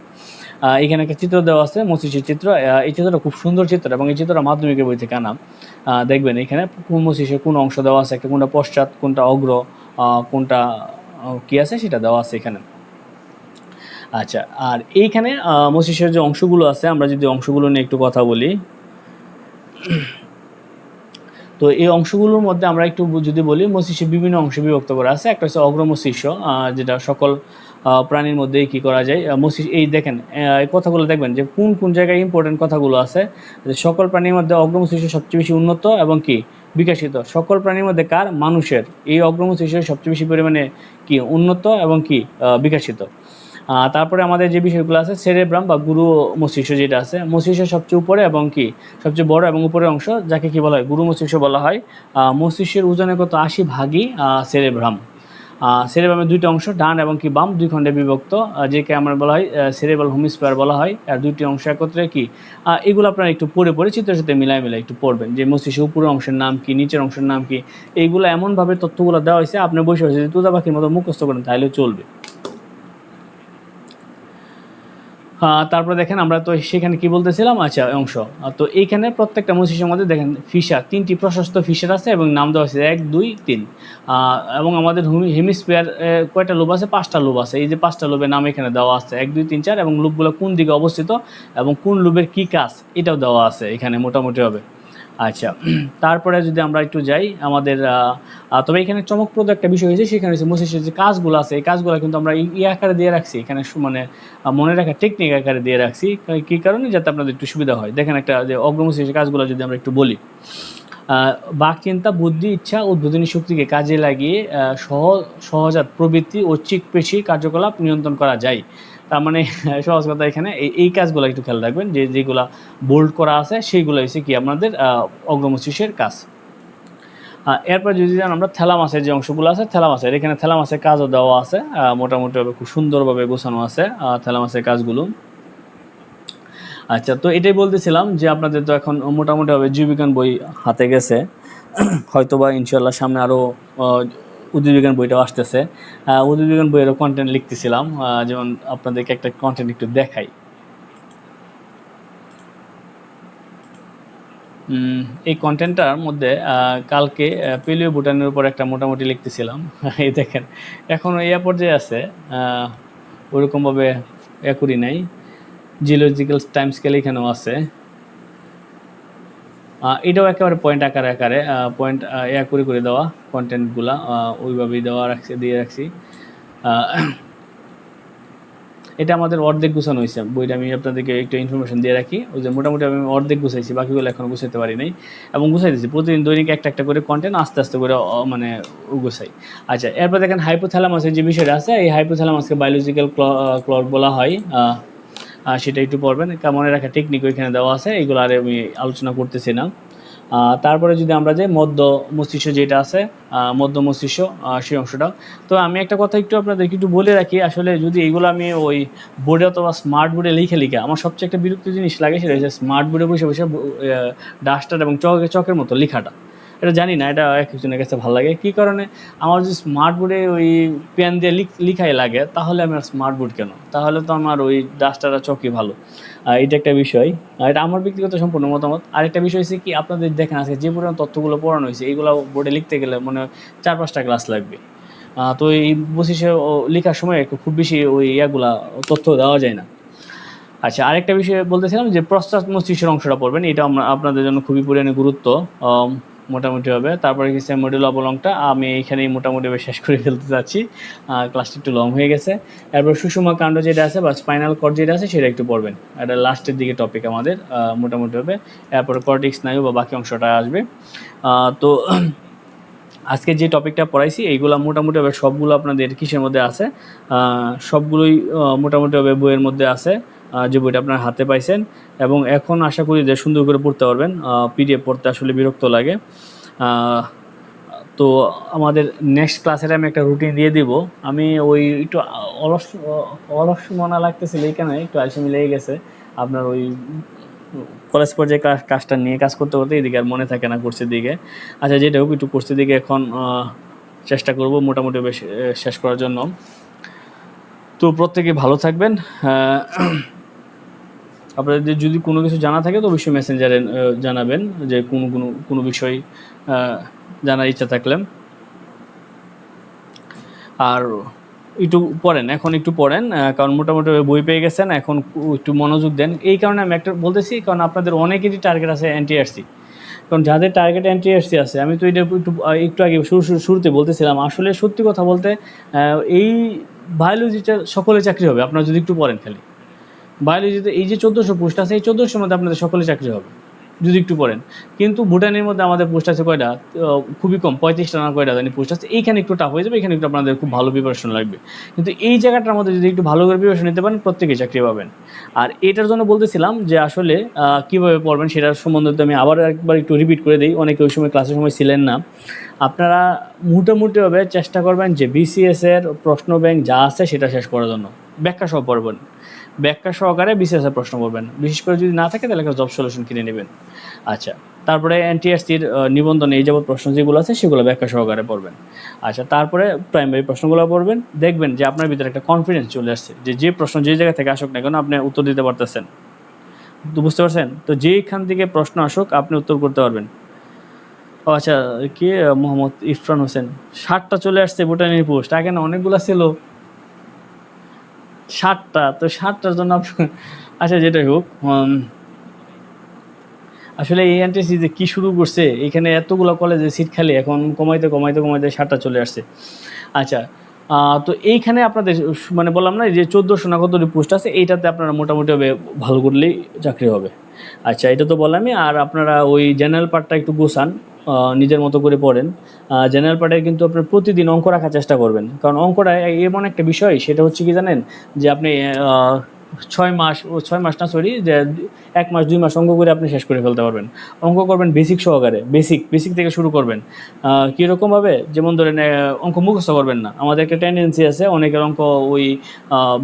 Speaker 1: এখানে একটা চিত্র দেওয়া আছে, মস্তিষ্কের চিত্র। এই চিত্রটা খুব সুন্দর চিত্র এবং এই চিত্রটা মাধ্যমিকের বই থেকে আনা। দেখবেন এখানে কোন মস্তিষ্কের কোন অংশ দেওয়া আছে, একটা কোনটা পশ্চাৎ, কোনটা অগ্র, কোনটা কী আছে সেটা দেওয়া আছে এখানে। আচ্ছা, আর এইখানে মস্তিষ্কের যে অংশগুলো আছে, আমরা যদি অংশগুলো নিয়ে একটু কথা বলি, তো এই অংশগুলোর মধ্যে আমরা একটু যদি বলি, মস্তিষ্কের বিভিন্ন অংশে বিভক্ত করা আছে। একটা হচ্ছে অগ্র মস্তিষ্ক, যেটা সকল প্রাণীর মধ্যেই কী করা যায়, মস্তিষ্ক। এই দেখেন এই কথাগুলো দেখবেন যে কোন কোন জায়গায় ইম্পর্টেন্ট কথাগুলো আছে। যে সকল প্রাণীর মধ্যে অগ্র মস্তিষ্ক সবচেয়ে বেশি উন্নত এবং কি বিকশিত। সকল প্রাণীর মধ্যে কার? মানুষের। এই অগ্র মস্তিষ্ক সবচেয়ে বেশি পরিমাণে কি উন্নত এবং কি বিকশিত। তারপরে আমাদের যে বিষয়গুলো আছে, সেরেব্রাম বা গুরু মস্তিষ্ক যেটা আছে, মস্তিষ্কের সবচেয়ে উপরে এবং কি সবচেয়ে বড় এবং উপরের অংশ, যাকে কি বলা হয়? গুরু মস্তিষ্ক বলা হয়। মস্তিষ্কের ওজনের কত? 80 ভাগই সেরেব্রাম। সেরেব্রামের 2টি অংশ, ডান এবং কি বাম, 2 খণ্ডে বিভক্ত, যেকে আমরা বলা হয় সেরেব্রাল হেমিস্ফিয়ার বলা হয়। আর 2টি অংশ একত্রে কি, এগুলো আপনারা একটু পড়ে চিত্রের সাথে মিলাই একটু পড়বেন যে মস্তিষ্কের উপরের অংশের নাম কি, নিচের অংশের নাম কি। এইগুলো এমনভাবে তথ্যগুলো দেওয়া হয়েছে, আপনি বসে বসে যদি তুতা পাখির মতো মুখস্থ করেন তাহলে চলবে। তারপরে দেখেন আমরা তো সেখানে কি বলতেছিলাম? আচ্ছা, অংশ। তো এইখানে প্রত্যেকটা মস্তিষ্কের মধ্যে দেখেন ফিশার, 3টি প্রশস্ত ফিশার আছে এবং নাম দেওয়া আছে 1, 2, 3। এবং আমাদের হেমিস্ফিয়ার কয়টা লোব আছে? 5টা লোব আছে। এই যে 5টা লোবের নাম এখানে দেওয়া আছে 1, 2, 3, 4, এবং লোবগুলো কোন দিকে অবস্থিত এবং কোন লোবের কী কাজ এটাও দেওয়া আছে এখানে মোটামুটি হবে। আচ্ছা, তারপরে যদি আমরা একটু যাই আমাদের তবে এখানে চমকপ্রদ একটা বিষয় হয়েছে, সেখানে হচ্ছে মস্তিষ্কের যে কাজগুলো আছে এই কাজগুলো কিন্তু আমরা আকারে দিয়ে রাখছি এখানে, মানে মনে রাখার টেকনিক আকারে দিয়ে রাখছি। কী কারণে? যাতে আপনাদের একটু সুবিধা হয়। দেখেন একটা যে অগ্রমস্তিষ্কের কাজগুলো যদি আমরা একটু বলি, বাক চিন্তা, বুদ্ধি, ইচ্ছা, উদ্বোধনী শক্তিকে কাজে লাগিয়ে সহজাত প্রবৃত্তি ও চিকপেশি কার্যকলাপ নিয়ন্ত্রণ করা যায়। তার মানে সহজ কথা, এখানে এই কাজগুলো একটু খেয়াল রাখবেন যে যেগুলো বোল্ড করা আছে সেইগুলো হচ্ছে কি আপনাদের অগ্রমস্তিষ্কের কাজ। এরপর যদি জান আমরা থ্যালামাসের যে অংশগুলো আছে, থ্যালামাসের এখানে থ্যালামাসের কাজও দেওয়া আছে, মোটামুটিভাবে খুব সুন্দরভাবে গোছানো আছে থ্যালামাসের কাজগুলো। আচ্ছা, তো এটাই বলতেছিলাম যে আপনাদের তো এখন মোটামুটিভাবে জীববিজ্ঞান বই হাতে গেছে, হয়তোবা ইনশাল্লাহ সামনে আরও উদ্ভিদবিজ্ঞান বইটাও আসতেছে। উদ্ভিদবিজ্ঞান বইয়েরও কন্টেন্ট লিখতেছিলাম, যেমন আপনাদেরকে একটা কন্টেন্ট একটু দেখাই। এই কন্টেন্টটার মধ্যে কালকে পেলিও ভুটানের উপর একটা মোটামুটি লিখতেছিলাম। এই দেখেন এখনও এই পর্যায়ে আছে, ওরকমভাবে করি নাই। জিওলজিক্যাল টাইম স্কেল এখানেও আছে, এটাও একেবারে পয়েন্ট আকারে পয়েন্ট করে দেওয়া কন্টেন্টগুলা ওইভাবেই দিয়ে রাখছি। এটা আমাদের অর্ধেক গুছানো হয়েছে বইটা, আমি আপনাদেরকে একটু ইনফরমেশন দিয়ে রাখি। ওই যে মোটামুটি আমি অর্ধেক গুছাইছি, বাকিগুলো এখনও গুছাইতে পারি নাই, এবং গুছাই দিচ্ছি প্রতিদিন দৈনিক একটা একটা করে কন্টেন্ট আস্তে আস্তে করে মানে গুছাই। আচ্ছা, এরপর দেখেন হাইপোথ্যালামাসের যে বিষয়টা আছে, এই হাইপোথ্যালামাসকে বায়োলজিক্যাল ক্লক বলা হয়। সেটা একটু পড়বেন, মনে রাখা টেকনিক ওইখানে দেওয়া আছে, এইগুলো আর আমি আলোচনা করতেছি না। তারপরে যদি আমরা যাই মধ্য মস্তিষ্ক যেটা আছে, মধ্য মস্তিষ্ক সেই অংশটা। তো আমি একটা কথা একটু আপনাদেরকে একটু বলে রাখি, আসলে যদি এইগুলো আমি ওই বোর্ডে অথবা স্মার্ট বোর্ডে লিখে আমার সবচেয়ে একটা বিরক্ত জিনিস লাগে, সেটা হচ্ছে স্মার্ট বোর্ডে বসে বসে ডাস্টার এবং চকের মতো লেখাটা। এটা জানি না, এটা এক একজনের কাছে ভালো লাগে কী কারণে। আমার যদি স্মার্ট বোর্ডে ওই পেন দিয়ে লিখাই লাগে, তাহলে আমি আর স্মার্ট বোর্ড কেন? তাহলে তো আমার ওই ডাস্টার আর চকই ভালো। এটা একটা বিষয়, এটা আমার ব্যক্তিগত সম্পূর্ণ মতামত। আরেকটা বিষয় হচ্ছে কি, আপনাদের দেখেন আজকে যে পরিমাণ তথ্যগুলো পড়ানো হয়েছে, এইগুলো বোর্ডে লিখতে গেলে মনে হয় 4-5টা ক্লাস লাগবে। তো এই বসে লেখার সময় খুব বেশি ওই ইয়াগুলা তথ্য দেওয়া যায় না। আচ্ছা, আরেকটা বিষয় বলতেছিলাম যে প্রস্তাব মস্তিষ্কের অংশটা পড়বেন, এটা আপনাদের জন্য খুবই পরিমাণে গুরুত্ব মোটামুটি হবে। তারপরে গেছে মডেল অবলংটা, আমি এইখানেই মোটামুটি শেষ করে ফেলতে চাচ্ছি, ক্লাসটা একটু লং হয়ে গেছে। এরপর সুষুম্না কাণ্ড যেটা আছে বা স্পাইনাল কর্ড যেটা আছে সেটা একটু পড়বেন, এটা লাস্টের দিকে টপিক আমাদের মোটামুটি হবে। এরপরে কর্টিক্স স্নায়ু বা বাকি অংশটা আসবে। তো আজকে যে টপিকটা পড়াইছি এইগুলো মোটামুটি হবে সবগুলো আপনাদের কিসের মধ্যে আছে, সবগুলোই মোটামুটি হবে বইয়ের মধ্যে আছে, যে বইটা আপনার হাতে পাইছেন। এবং এখন আশা করি যে সুন্দর করে পড়তে পারবেন, পিডিএফ পড়তে আসলে বিরক্ত লাগে। তো আমাদের নেক্সট ক্লাসের আমি একটা রুটিন দিয়ে দিব। আমি ওই একটু অলস মনে লাগতেছিল, এইখানে একটু আলসেমি লেগে গেছে আপনার ওই কলেজ পর্যায়ে কাজটা নিয়ে কাজ করতে করতে এদিকে আর মনে থাকে না কোর্সের দিকে। আচ্ছা, যেটা হোক একটু কোর্সের দিকে এখন চেষ্টা করব মোটামুটি বেশ শেষ করার জন্য। তো প্রত্যেকে ভালো থাকবেন। আপনাদের যদি কোনো কিছু জানা থাকে তো অবশ্যই মেসেঞ্জারে জানাবেন, যে কোনো বিষয় জানার ইচ্ছা থাকলে। আর একটু পড়েন, এখন একটু পড়েন, কারণ মোটামুটি বই পেয়ে গেছেন, এখন একটু মনোযোগ দেন। এই কারণে আমি একটা বলতেছি, কারণ আপনাদের অনেকেরই টার্গেট আছে এনটিআরসি। কারণ যাদের টার্গেট এনটিআরসি আছে, আমি তো এটা একটু আগে শুরুতে বলতেছিলাম, আসলে সত্যি কথা বলতে এই বায়োলজিটা সকলে চাকরি হবে আপনারা যদি একটু পড়েন। খালি বায়োলজিতে এই যে 1400 পোস্ট আছে, এই 1400-র মধ্যে আপনাদের সকলে চাকরি হবে যদি একটু পড়েন। কিন্তু ভুটানের মধ্যে আমাদের পোস্ট আছে কয়টা, খুবই কম, 35টা না কয়টা জানি পোস্ট আছে। এইখানে একটু টাফ হয়ে যাবে, এখানে একটু আপনাদের খুব ভালো প্রিপারেশন লাগবে। কিন্তু এই জায়গাটার মধ্যে যদি একটু ভালো করে প্রিপারেশন নিতে পারেন, প্রত্যেকেই চাকরি পাবেন। আর এটার জন্য বলতেছিলাম যে আসলে কীভাবে পড়বেন সেটার সম্বন্ধে আমি আবার একবার একটু রিপিট করে দিই, অনেকে ওই সময় ক্লাসের সময় ছিলেন না। আপনারা মোটামুটিভাবে চেষ্টা করবেন যে বিসিএসের প্রশ্ন ব্যাংক যা আছে সেটা শেষ করার জন্য ব্যাখ্যা সহ পড়বেন, ব্যাখ্যা সহকারে বিসিএসের প্রশ্ন পড়বেন। বিশেষ করে যদি না থাকে তাহলে একটা জব সলিউশন কিনে নেবেন। আচ্ছা, তারপরে এনটিআরসির নিবন্ধনে এই যাবত প্রশ্ন যেগুলো আছে সেগুলো ব্যাখ্যা সহকারে পড়বেন। আচ্ছা, তারপরে প্রাইমারি প্রশ্নগুলো পড়বেন, দেখবেন যে আপনার ভিতরে একটা কনফিডেন্স চলে আসছে, যে প্রশ্ন যে জায়গা থেকে আসুক না কেন আপনি উত্তর দিতে পারতেছেন। তো বুঝতে পারছেন তো, যেইখান থেকে প্রশ্ন আসুক আপনি উত্তর করতে পারবেন। ও আচ্ছা, কি মোহাম্মদ ইরফান হোসেন, 60টা চলে আসছে ভুটানের পোস্ট, আগে না অনেকগুলো ছিল, 60টা। তো 60টার জন্য আচ্ছা যেটাই হোক, আসলে এই এনটিএসসি যে কী শুরু করছে, এখানে এতগুলো কলেজে সিট খালি, এখন কমাইতে 60টা চলে আসছে। আচ্ছা, তো এইখানে আপনাদের মানে বললাম না যে 1400 না কতটি পোস্ট আছে, এইটাতে আপনারা মোটামুটি ভালো করলেই চাকরি হবে। আচ্ছা, এটা তো বললামই। আর আপনারা ওই জেনারেল পার্টটা একটু গোছান, নিজের মতো করে পড়েন। জেনারেল পার্টে কিন্তু আপনার প্রতিদিন অঙ্ক রাখার চেষ্টা করবেন, কারণ অঙ্কটা এমন একটা বিষয়, সেটা হচ্ছে কি জানেন, যে আপনি 6 মাস না সরি, যে 1 মাস 2 মাস অঙ্ক করে আপনি শেষ করে ফেলতে পারবেন। অঙ্ক করবেন বেসিক সহকারে, বেসিক থেকে শুরু করবেন। কীরকমভাবে, যেমন ধরেন অঙ্ক মুখস্থ করবেন না। আমাদের একটা টেন্ডেন্সি আছে, অনেকের অঙ্ক ওই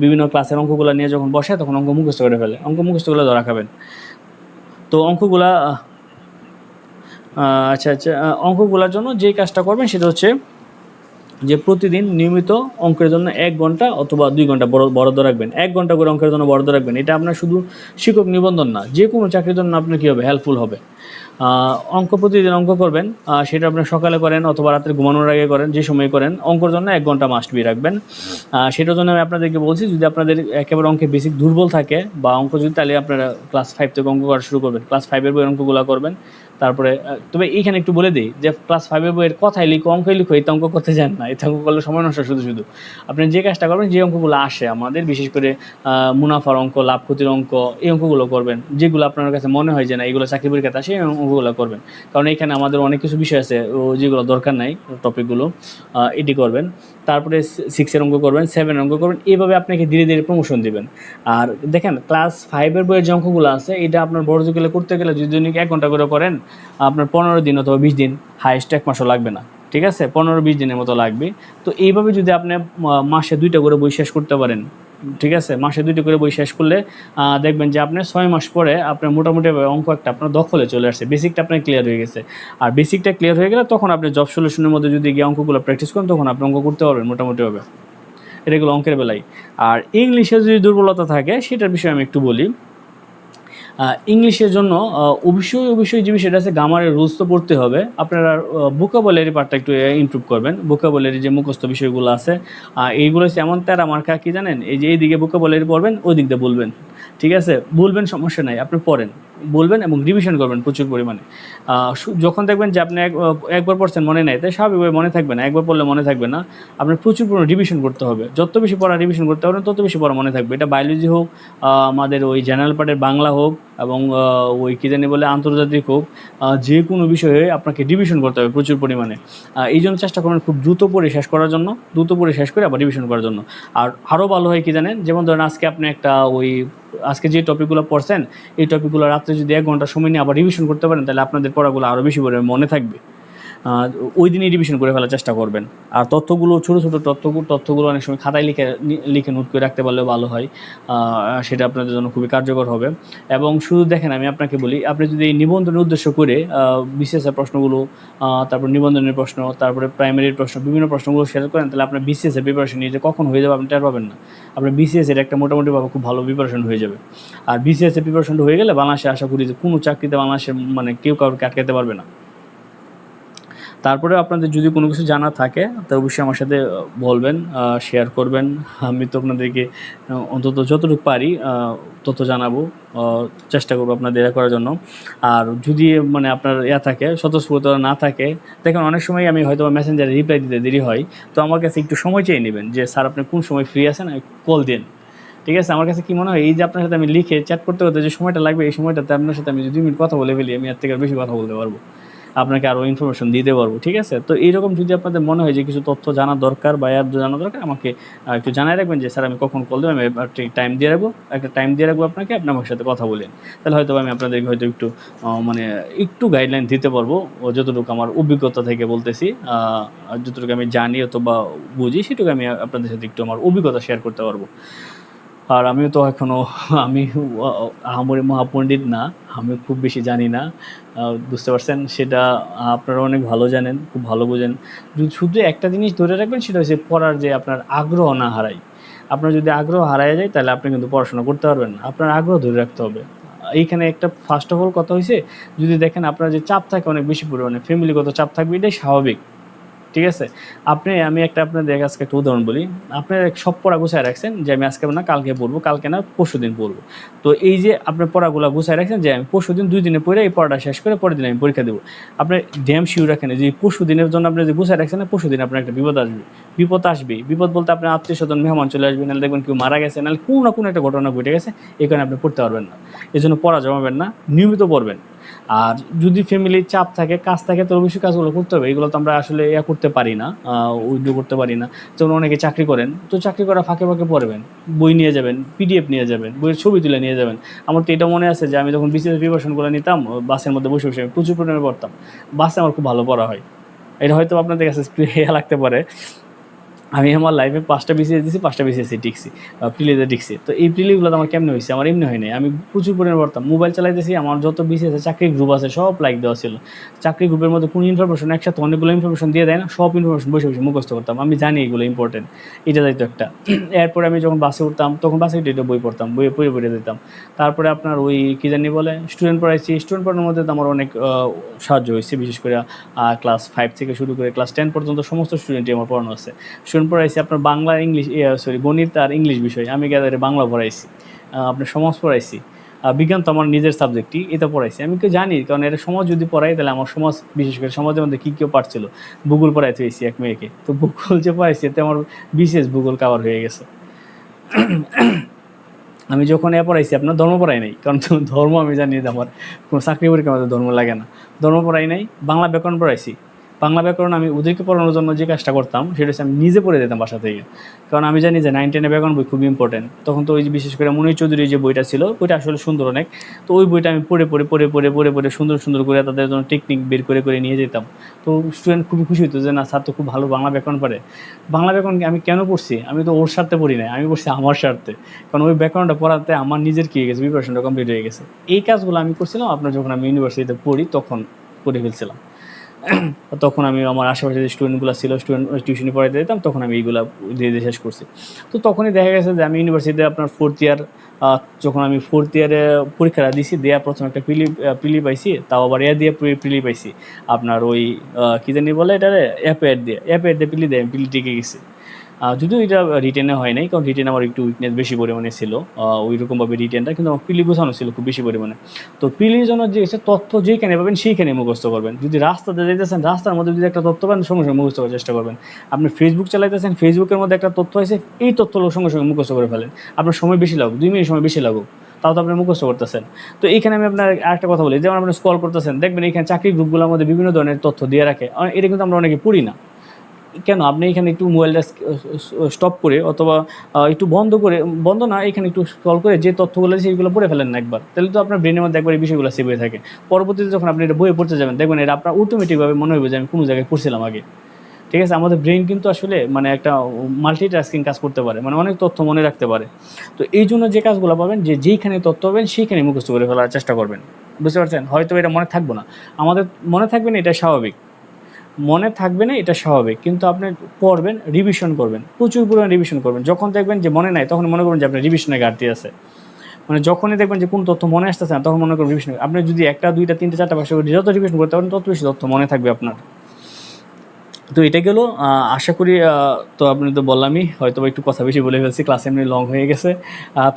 Speaker 1: বিভিন্ন ক্লাসের অঙ্কগুলো নিয়ে যখন বসে তখন অঙ্ক মুখস্থ করে ফেলে, অঙ্ক মুখস্থগুলো ধরা খাবেন। তো অঙ্কগুলা আচ্ছা, অঙ্কগুলোর জন্য যেই কাজটা করবেন সেটা হচ্ছে যে প্রতিদিন নিয়মিত অঙ্কের জন্য 1 ঘন্টা অথবা 2 ঘন্টা বরাদ্দ রাখবেন। 1 ঘন্টা করে অঙ্কের জন্য বরাদ্দ রাখবেন। এটা আপনার শুধু শিক্ষক নিবন্ধন না, যে কোনো চাকরির জন্য আপনার কী হবে, হেল্পফুল হবে। অঙ্ক প্রতিদিন অঙ্ক করবেন, সেটা আপনি সকালে করেন অথবা রাত্রে ঘুমানোর আগে করেন, যে সময় করেন, অঙ্কর জন্য 1 ঘন্টা মাস্ট বি রাখবেন। সেটার জন্য আমি আপনাদেরকে বলছি, যদি আপনাদের একেবারে অঙ্কে বেসিক দুর্বল থাকে বা অঙ্ক যদি, তাহলে আপনারা ক্লাস 5 থেকে অঙ্ক করা শুরু করবেন, ক্লাস 5-এর বই অঙ্কগুলো করবেন, তারপরে তবে এইখানে একটু বলে দিই যে ক্লাস 5-এর বইয়ের কথাই লিখো, অঙ্কই লিখো, এই অঙ্ক করতে যান না। এটা অঙ্ক করলে সময় নষ্ট শুধু শুধু। আপনি যে কাজটা করবেন, যে অঙ্কগুলো আসে আমাদের, বিশেষ করে মুনাফার অঙ্ক, লাভ ক্ষতির অঙ্ক, এই অঙ্কগুলো করবেন। যেগুলো আপনার কাছে মনে হয় যে না এগুলো চাকরি পরীক্ষাতে আসে, এই অঙ্কগুলো করবেন। কারণ এখানে আমাদের অনেক কিছু বিষয় আছে যেগুলো দরকার নাই, টপিকগুলো এটি করবেন। তারপরে 6-এর অঙ্ক করবেন, 7-এর অঙ্ক করবেন। এইভাবে আপনাকে ধীরে ধীরে প্রমোশন দিবেন। আর দেখেন ক্লাস 5-এর বইয়ের যে অঙ্কগুলো আছে, এটা আপনার বড় গেলে করতে গেলে যদি দৈনিক 1 ঘন্টা করে করেন, আপনার 15 দিন অথবা 20 দিন, হাইস্ট 1 মাসও লাগবে না। ঠিক আছে, 15-20 দিনের মতো লাগবে। তো এইভাবে যদি আপনি মাসে 2টা করে বই শেষ করতে পারেন, ঠিক আছে, মাসে 2টা করে বই শেষ করলে দেখবেন যে আপনি 6 মাস পরে আপনার মোটামুটি অঙ্ক একটা আপনার দখলে চলে আসছে, বেসিকটা আপনার ক্লিয়ার হয়ে গেছে। আর বেসিকটা ক্লিয়ার হয়ে গেলে তখন আপনি জব সলিউশনের মধ্যে যদি গিয়ে অঙ্কগুলো প্র্যাকটিস করেন, তখন আপনি অঙ্ক করতে পারবেন মোটামুটিভাবে। এটা এগুলো অঙ্কের বেলায়। আর ইংলিশে যদি দুর্বলতা থাকে, সেটার বিষয়ে আমি একটু বলি। ইংলিশের জন্য অবশ্যই যে বিষয়টা আছে, গ্রামারের রুলস তো পড়তে হবে। আপনারা ভোকাবুলারি পার্টটা একটু ইমপ্রুভ করবেন। ভোকাবুলারি যে মুখস্থ বিষয়গুলো আছে, এইগুলো হচ্ছে এমন তেরা মার্কা, কি জানেন, এই যে এইদিকে ভোকাবুলারি পড়বেন, ওই দিক দিয়ে বলবেন। ঠিক আছে, বলবেন, সমস্যা নাই, আপনি পড়েন, বলবেন এবং রিভিশন করবেন প্রচুর পরিমাণে। যখন দেখবেন যে আপনি একবার পড়ছেন মনে নাই, তাই স্বাভাবিকভাবে মনে থাকবে না, একবার পড়লে মনে থাকবে না। আপনার প্রচুর পরিমাণে রিভিশন করতে হবে। যত বেশি পড়া রিভিশন করতে পারবেন, তত বেশি পড়া মনে থাকবে। এটা বায়োলজি হোক, আমাদের ওই জেনারেল পার্টের বাংলা হোক, এবং ওই কী জানি বলে আন্তর্জাতিক হোক, যে কোনো বিষয়ে আপনাকে রিভিশন করতে হবে প্রচুর পরিমাণে। এই জন্য চেষ্টা করবেন খুব দ্রুত পড়ে শেষ করার জন্য, দ্রুত পড়ে শেষ করে আবার রিভিশন করার জন্য। আর আরও ভালো হয় কি জানেন, যেমন ধরেন আজকে আপনি আজকে যে টপিকগুলো পড়ছেন, এই টপিকগুলো রাত্রে যদি 1 ঘন্টা সময় নিয়ে আবার রিভিশন করতে পারেন, তাহলে আপনাদের পড়াগুলো আরও বেশি করে মনে থাকবে। ওই দিনই রিভিশন করে ফেলার চেষ্টা করবেন। আর তথ্যগুলো, ছোটো ছোটো তথ্যগুলো অনেক সময় খাতায় লিখে নোট করে রাখতে পারলেও ভালো হয়। সেটা আপনাদের জন্য খুবই কার্যকর হবে। এবং শুধু দেখেন, আমি আপনাকে বলি, আপনি যদি এই নিবন্ধনের উদ্দেশ্য করে বিসিএসের প্রশ্নগুলো, তারপর নিবন্ধনের প্রশ্ন, তারপরে প্রাইমারির প্রশ্ন, বিভিন্ন প্রশ্নগুলো শেয়ার করেন, তাহলে আপনার বিসিএসের প্রিপারেশন নিয়ে যে কখন হয়ে যাবে আপনি টের পাবেন না। আপনার বিসিএসের একটা মোটামুটিভাবে খুব ভালো প্রিপারেশন হয়ে যাবে। আর বিসিএসের প্রিপারেশনটা হয়ে গেলে বাংলাদেশে আশা করি যে কোনো চাকরিতে বাংলাদেশে মানে কেউ কাউকে আটকাতে পারবে না। তারপরে আপনাদের যদি কোনো কিছু জানা থাকে, তো অবশ্যই আমার সাথে বলবেন, শেয়ার করবেন। আমি তো আপনাদেরকে অন্তত যতটুকু পারি তত জানাবো, চেষ্টা করবো আপনাদের করার জন্য। আর যদি মানে আপনার থাকে, স্বতঃস্ফূর্ত না থাকে, দেখেন অনেক সময় আমি হয়তো মেসেঞ্জারে রিপ্লাই দিতে দেরি হয়, তো আমার কাছে একটু সময় চেয়ে নেবেন যে স্যার আপনি কোন সময় ফ্রি আছেন, কল দিন। ঠিক আছে, আমার কাছে কি মনে হয়, এই যে আপনার সাথে আমি লিখে চ্যাট করতে করতে যে সময়টা লাগবে, এই সময়টাতে আপনার সাথে আমি যদি 2 মিনিট কথা বলে ফেলি, আমি এর থেকে বেশি কথা বলতে পারবো, আপনাকে আরও ইনফরমেশন দিতে পারবো। ঠিক আছে, তো এইরকম যদি আপনাদের মনে হয় যে কিছু তথ্য জানা দরকার বা জানা দরকার, আমাকে একটু জানাই রাখবেন যে স্যার আমি কখন কল দেবো, আমি একটা টাইম দিয়ে রাখবো আপনাকে, আপনি আমার সাথে কথা বলেন। তাহলে হয়তো আমি আপনাদেরকে হয়তো একটু গাইডলাইন দিতে পারবো, যতটুকু আমার অভিজ্ঞতা থেকে বলতেছি, যতটুকু আমি জানি অথবা বুঝি, সেটুকু আমি আপনাদের সাথে একটু আমার অভিজ্ঞতা শেয়ার করতে পারবো। আর আমিও তো এখনও আমি আহামরি মহাপণ্ডিত না, আমি খুব বেশি জানি না, বুঝতে পারছেন, সেটা আপনারা অনেক ভালো জানেন, খুব ভালো বোঝেন। শুধু একটা জিনিস ধরে রাখবেন, সেটা হচ্ছে পড়ার যে আপনার আগ্রহ না হারাই। আপনার যদি আগ্রহ হারায় যায়, তাহলে আপনি কিন্তু পড়াশোনা করতে পারবেন না। আপনার আগ্রহ ধরে রাখতে হবে। এইখানে একটা ফার্স্ট অফ অল কথা হয়েছে, যদি দেখেন আপনার যে চাপ থাকে অনেক বেশি পরিমাণে, ফ্যামিলিগত চাপ থাকবে, এটাই স্বাভাবিক। ঠিক আছে, আমি আপনাদের আজকে একটা উদাহরণ বলি। আপনি সব পড়া গুছায় রাখছেন যে আমি আজকে না কালকে পড়বো, কালকে না পরশু দিন পড়বো। তো এই যে আপনার পড়াগুলো গুছায় রাখছেন যে আমি পরশু দিন 2 দিনে পড়ে এই পড়াটা শেষ করে পরের দিন আমি পরীক্ষা দেবো, আপনি ড্যাম শিওর রাখেন যে পরশু দিনের জন্য আপনি যে গুছায় রাখছেন না, পরশু দিন আপনার একটা বিপদ আসবে। বিপদ বলতে আপনার আত্মীয়-স্বজন মেহমান চলে আসবে, নাহলে দেখবেন কেউ মারা গেছে, নাহলে কোনো না কোনো একটা ঘটনা ঘটে গেছে, এই কারণে আপনি পড়তে পারবেন না। এই জন্য পড়া জমাবেন না, নিয়মিত পড়বেন। আর যদি ফ্যামিলির চাপ থাকে, কাজ থাকে, তো অবশ্যই কাজগুলো করতে হবে। এগুলো তো আমরা আসলে করতে পারি না, উইথড্র করতে পারি না। যেমন অনেকে চাকরি করেন, তো চাকরি করা ফাঁকে ফাঁকে পড়বেন, বই নিয়ে যাবেন, পিডিএফ নিয়ে যাবেন, বইয়ের ছবি তুলে নিয়ে যাবেন। আমার তো এটা মনে আছে যে আমি যখন বিসিএস প্রিপারেশনগুলো নিতাম, বাসের মধ্যে বসে বসে আমি প্রচুর পরিমাণে পড়তাম। বাসে আমার খুব ভালো পড়া হয়। এটা হয়তো আপনাদের কাছে একটু লাগতে পারে। আমি আমার লাইফে 5টা বিসিএস দিয়েছি, 5টা বিসিএসই টিকছি, প্রিলিতে টিকছি। তো এই প্রিলিগুলো আমার কেমনে হয়েছে, আমার এমনি হয় নাই। আমি প্রচুর পরিমাণে পড়তাম, মোবাইল চালাইতেছি, আমার যত বিসিএস চাকরির গ্রুপ আছে সব লাইক দেওয়া ছিল। চাকরি গ্রুপের মধ্যে কোনো ইনফরমেশন একসাথে অনেকগুলো ইনফরমেশন দিয়ে দেয় না, সব ইনফরমেশন বসে বসে মুখস্থ করতাম। আমি জানি এগুলো ইম্পর্টেন্ট, এটা দায়িত্ব একটা। এরপরে আমি যখন বাসে উঠতাম, তখন বাসে এটা বই পড়তাম, বইয়ে পড়ে দিতাম। তারপরে আপনার ওই কী জানি বলে স্টুডেন্ট পড়াইছি, স্টুডেন্ট পড়ানোর মধ্যে তো আমার অনেক সাহায্য হয়েছে, বিশেষ করে ক্লাস 5 থেকে শুরু করে ক্লাস 10 পর্যন্ত সমস্ত স্টুডেন্টই আমার পড়ানো আছে। স্টুডেন্ট পড়াইছি আপনার বাংলা, ইংলিশ, গণিত আর ইংলিশ বিষয়, আমি গ্যাদারে বাংলা পড়াইছি, আপনার সমাজ পড়াইছি, বিজ্ঞান তো আমার নিজের সাবজেক্টই, এটা পড়াইছি আমি কি জানি, কারণ এটা সমাজ যদি পড়াই তাহলে আমার সমাজ, বিশেষ করে সমাজের মধ্যে কী কেউ পারছিল, ভূগোল পড়াইতে হয়েছি এক মেয়েকে, তো ভূগোল যে পড়াইছি এতে আমার বিশেষ ভূগোল কাভার হয়ে গেছে। আমি যখন পড়াইছি আপনার ধর্ম পড়াই নাই, কারণ ধর্ম আমি জানি যে আমার কোনো চাকরি পরীক্ষা আমাদের ধর্ম লাগে না, ধর্ম পড়াই নাই। বাংলা ব্যাকরণ পড়াইছি। বাংলা ব্যাকরণ আমি ওদেরকে পড়ানোর জন্য যে কাজটা করতাম সেটা হচ্ছে আমি নিজে পড়ে দিতাম বাসা থেকে, কারণ আমি জানি যে 9-10 ব্যাকরণ বই খুবই ইম্পর্টেন্ট। তখন তো ওই যে বিশেষ করে মনির চৌধুরীর যে বইটা ছিল ওইটা আসলে সুন্দর অনেক, তো ওই বইটা আমি পড়ে সুন্দর সুন্দর করে তাদের জন্য টেকনিক বের করে নিয়ে যেতাম। তো স্টুডেন্ট খুবই খুশি হতো যে না স্যার তো খুব ভালো বাংলা ব্যাকরণ পারে। বাংলা ব্যাকরণ আমি কেন পড়ছি, আমি তো ওর স্বার্থে পড়ি নাই, আমি পড়ছি আমার স্বার্থে, কারণ ওই ব্যাকরণটা পড়াতে আমার নিজের কী হয়ে গেছে, প্রিপারেশনটা কমপ্লিট হয়ে গেছে। এই কাজগুলো আমি করছিলাম আপনার যখন আমি ইউনিভার্সিটিতে পড়ি তখন করে ফেলছিলাম। তখন আমি আমার আশেপাশে যে স্টুডেন্টগুলো ছিল, টিউশনি পড়াইতে দিতাম, তখন আমি এইগুলা ধীরে ধীরে শেষ করছি। তো তখনই দেখা গেছে যে আমি ইউনিভার্সিটিতে আপনার ফোর্থ ইয়ার, যখন আমি ফোর্থ ইয়ারে পরীক্ষাটা দিছি, দেওয়া প্রথম একটা প্রিলি পাইছি, তাও আবার দিয়ে প্রিলি পাইছি আপনার ওই কী জানি বলে এটারে অ্যাপেয়ার দিয়ে প্রিলি দেয়, প্রিলি টিকে গেছি। যদিও এটা রিটেনে হয় নাই, কারণ রিটেন আমার একটু উইকনেস বেশি পরিমাণে ছিল, ওই রকমভাবে রিটেনটা, কিন্তু আমার পিলি গোছানো ছিল খুব বেশি পরিমাণে। তো পিলির জন্য যে তথ্য যেইখানে পাবেন সেইখানে মুখস্থ করবেন। যদি রাস্তাতে যেতেছেন, রাস্তার মধ্যে যদি একটা তথ্য পান সঙ্গে সঙ্গে মুখস্থ করার চেষ্টা করবেন। আপনি ফেসবুক চালাইতেছেন, ফেসবুকের মধ্যে একটা তথ্য আছে, এই তথ্যগুলো সঙ্গে সঙ্গে মুখস্থ করে ফেলেন। আপনার সময় বেশি লাগুক, 2 মিনিট সময় বেশি লাগুক, তাও তো আপনি মুখস্থ করতেছেন। তো এইখানে আমি আপনার আরেকটা কথা বলি, যেমন আপনি স্ক্রল করতেছেন, দেখবেন এখানে চাকরি গ্রুপগুলোর মধ্যে বিভিন্ন ধরনের তথ্য দিয়ে রাখে, এটা কিন্তু আমরা অনেকে পড়ি না। কেন আপনি এখানে একটু মোবাইলটা স্টপ করে অথবা একটু বন্ধ না, এখানে একটু স্ক্রল করে যে তথ্যগুলো আছে সেইগুলো পড়ে ফেলেন না একবার, তাহলে তো আপনার ব্রেনের মধ্যে একবার এই বিষয়গুলো সেভ হয়ে থাকে। পরবর্তীতে যখন আপনি এটা বইয়ে পড়তে যাবেন, দেখবেন এটা আপনার অটোমেটিকভাবে মনে হবে যে আমি কোনো জায়গায় পড়ছিলাম আগে। ঠিক আছে, আমাদের ব্রেন কিন্তু আসলে মানে একটা মাল্টিটাস্কিং কাজ করতে পারে, মানে অনেক তথ্য মনে রাখতে পারে। তো এই জন্য যে কাজগুলো পাবেন, যে যেইখানে তথ্য পাবেন সেইখানে মুখস্থ করে ফেলার চেষ্টা করবেন। বুঝতে পারছেন? হয়তো এটা মনে থাকবো না, আমাদের মনে থাকবে না, এটা স্বাভাবিক। মনে থাকবে না এটা স্বাভাবিক, কিন্তু আপনি পড়বেন, রিভিশন করবেন, প্রচুর পরিমাণে রিভিশন করবেন। যখন দেখবেন যে মনে নাই, তখন মনে করবেন যে আপনার রিভিশনের ঘাটতি আছে। মানে যখনই দেখবেন যে কোন তথ্য মনে আসতেছে না, তখন মনে করবেন রিভিশন। আপনি যদি 1টা 2টা 3টা 4টা 5টা করে যত রিভিশন করতে পারেন, তত বেশি তথ্য মনে থাকবে আপনার। তো এটা গেল, আশা করি তো আপনি তো বললামই, হয়তো একটু কথা বেশি বলে ফেলছি, ক্লাস এমনি লং হয়ে গেছে।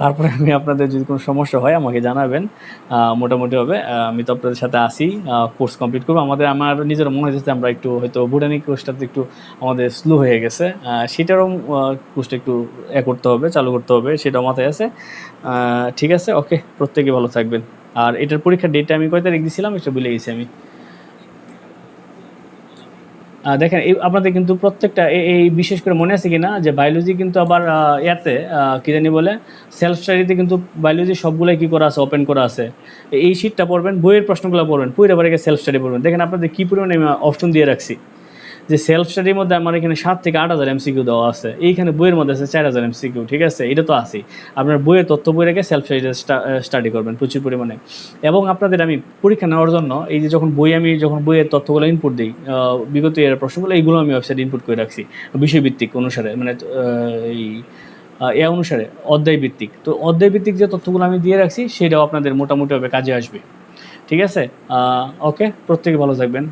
Speaker 1: তারপরে আমি আপনাদের যদি কোনো সমস্যা হয় আমাকে জানাবেন, মোটামুটি হবে। আমি তো আপনাদের সাথে আসি, কোর্স কমপ্লিট করবো। আমার নিজেরও মনে হয়েছে আমরা একটু হয়তো বোটানিক কোর্সটাতে একটু আমাদের স্লো হয়ে গেছে, সেটারও কোর্সটা একটু করতে হবে, চালু করতে হবে, সেটাও মাথায় আছে। ঠিক আছে, ওকে, প্রত্যেকে ভালো থাকবেন। আর এটার পরীক্ষার ডেটটা আমি কয় তারিখ দিয়েছিলাম এটা ভুলে গেছি আমি। দেখেন আপনাদের কিন্তু প্রত্যেকটা এই বিশেষ করে মনে আছে কি না যে বায়োলজি কিন্তু আবার ইয়াতে কী জানি বলে সেলফ স্টাডিতে কিন্তু বায়োলজি সবগুলোই কী করা আছে, ওপেন করা আছে। এই শীটটা পড়বেন, বইয়ের প্রশ্নগুলো পড়বেন, পড়ে পরে সেলফ স্টাডি পড়বেন। দেখেন আপনাদের কী পরিমাণে আমি অপশন দিয়ে রাখছি, যে সেলফ স্টাডির মধ্যে আমার এখানে 7 থেকে 8,000 MCQ দেওয়া আছে, এইখানে বইয়ের মধ্যে আছে 4,000 MCQ। ঠিক আছে, এটা তো আছেই। আপনার বইয়ের তথ্য বই রেখে সেলফ স্টাডি করবেন প্রচুর পরিমাণে। এবং আপনাদের আমি পরীক্ষা নেওয়ার জন্য এই যে যখন বইয়ের তথ্যগুলো ইনপুট দিই, বিগত এর প্রশ্নগুলো, এইগুলো আমি ওয়েবসাইটে ইনপুট করে রাখছি বিষয়ভিত্তিক অনুসারে, মানে এই অনুসারে অধ্যায় ভিত্তিক। তো অধ্যায় ভিত্তিক যে তথ্যগুলো আমি দিয়ে রাখছি সেটাও আপনাদের মোটামুটিভাবে কাজে আসবে। ঠিক আছে, ওকে, প্রত্যেকে ভালো থাকবেন।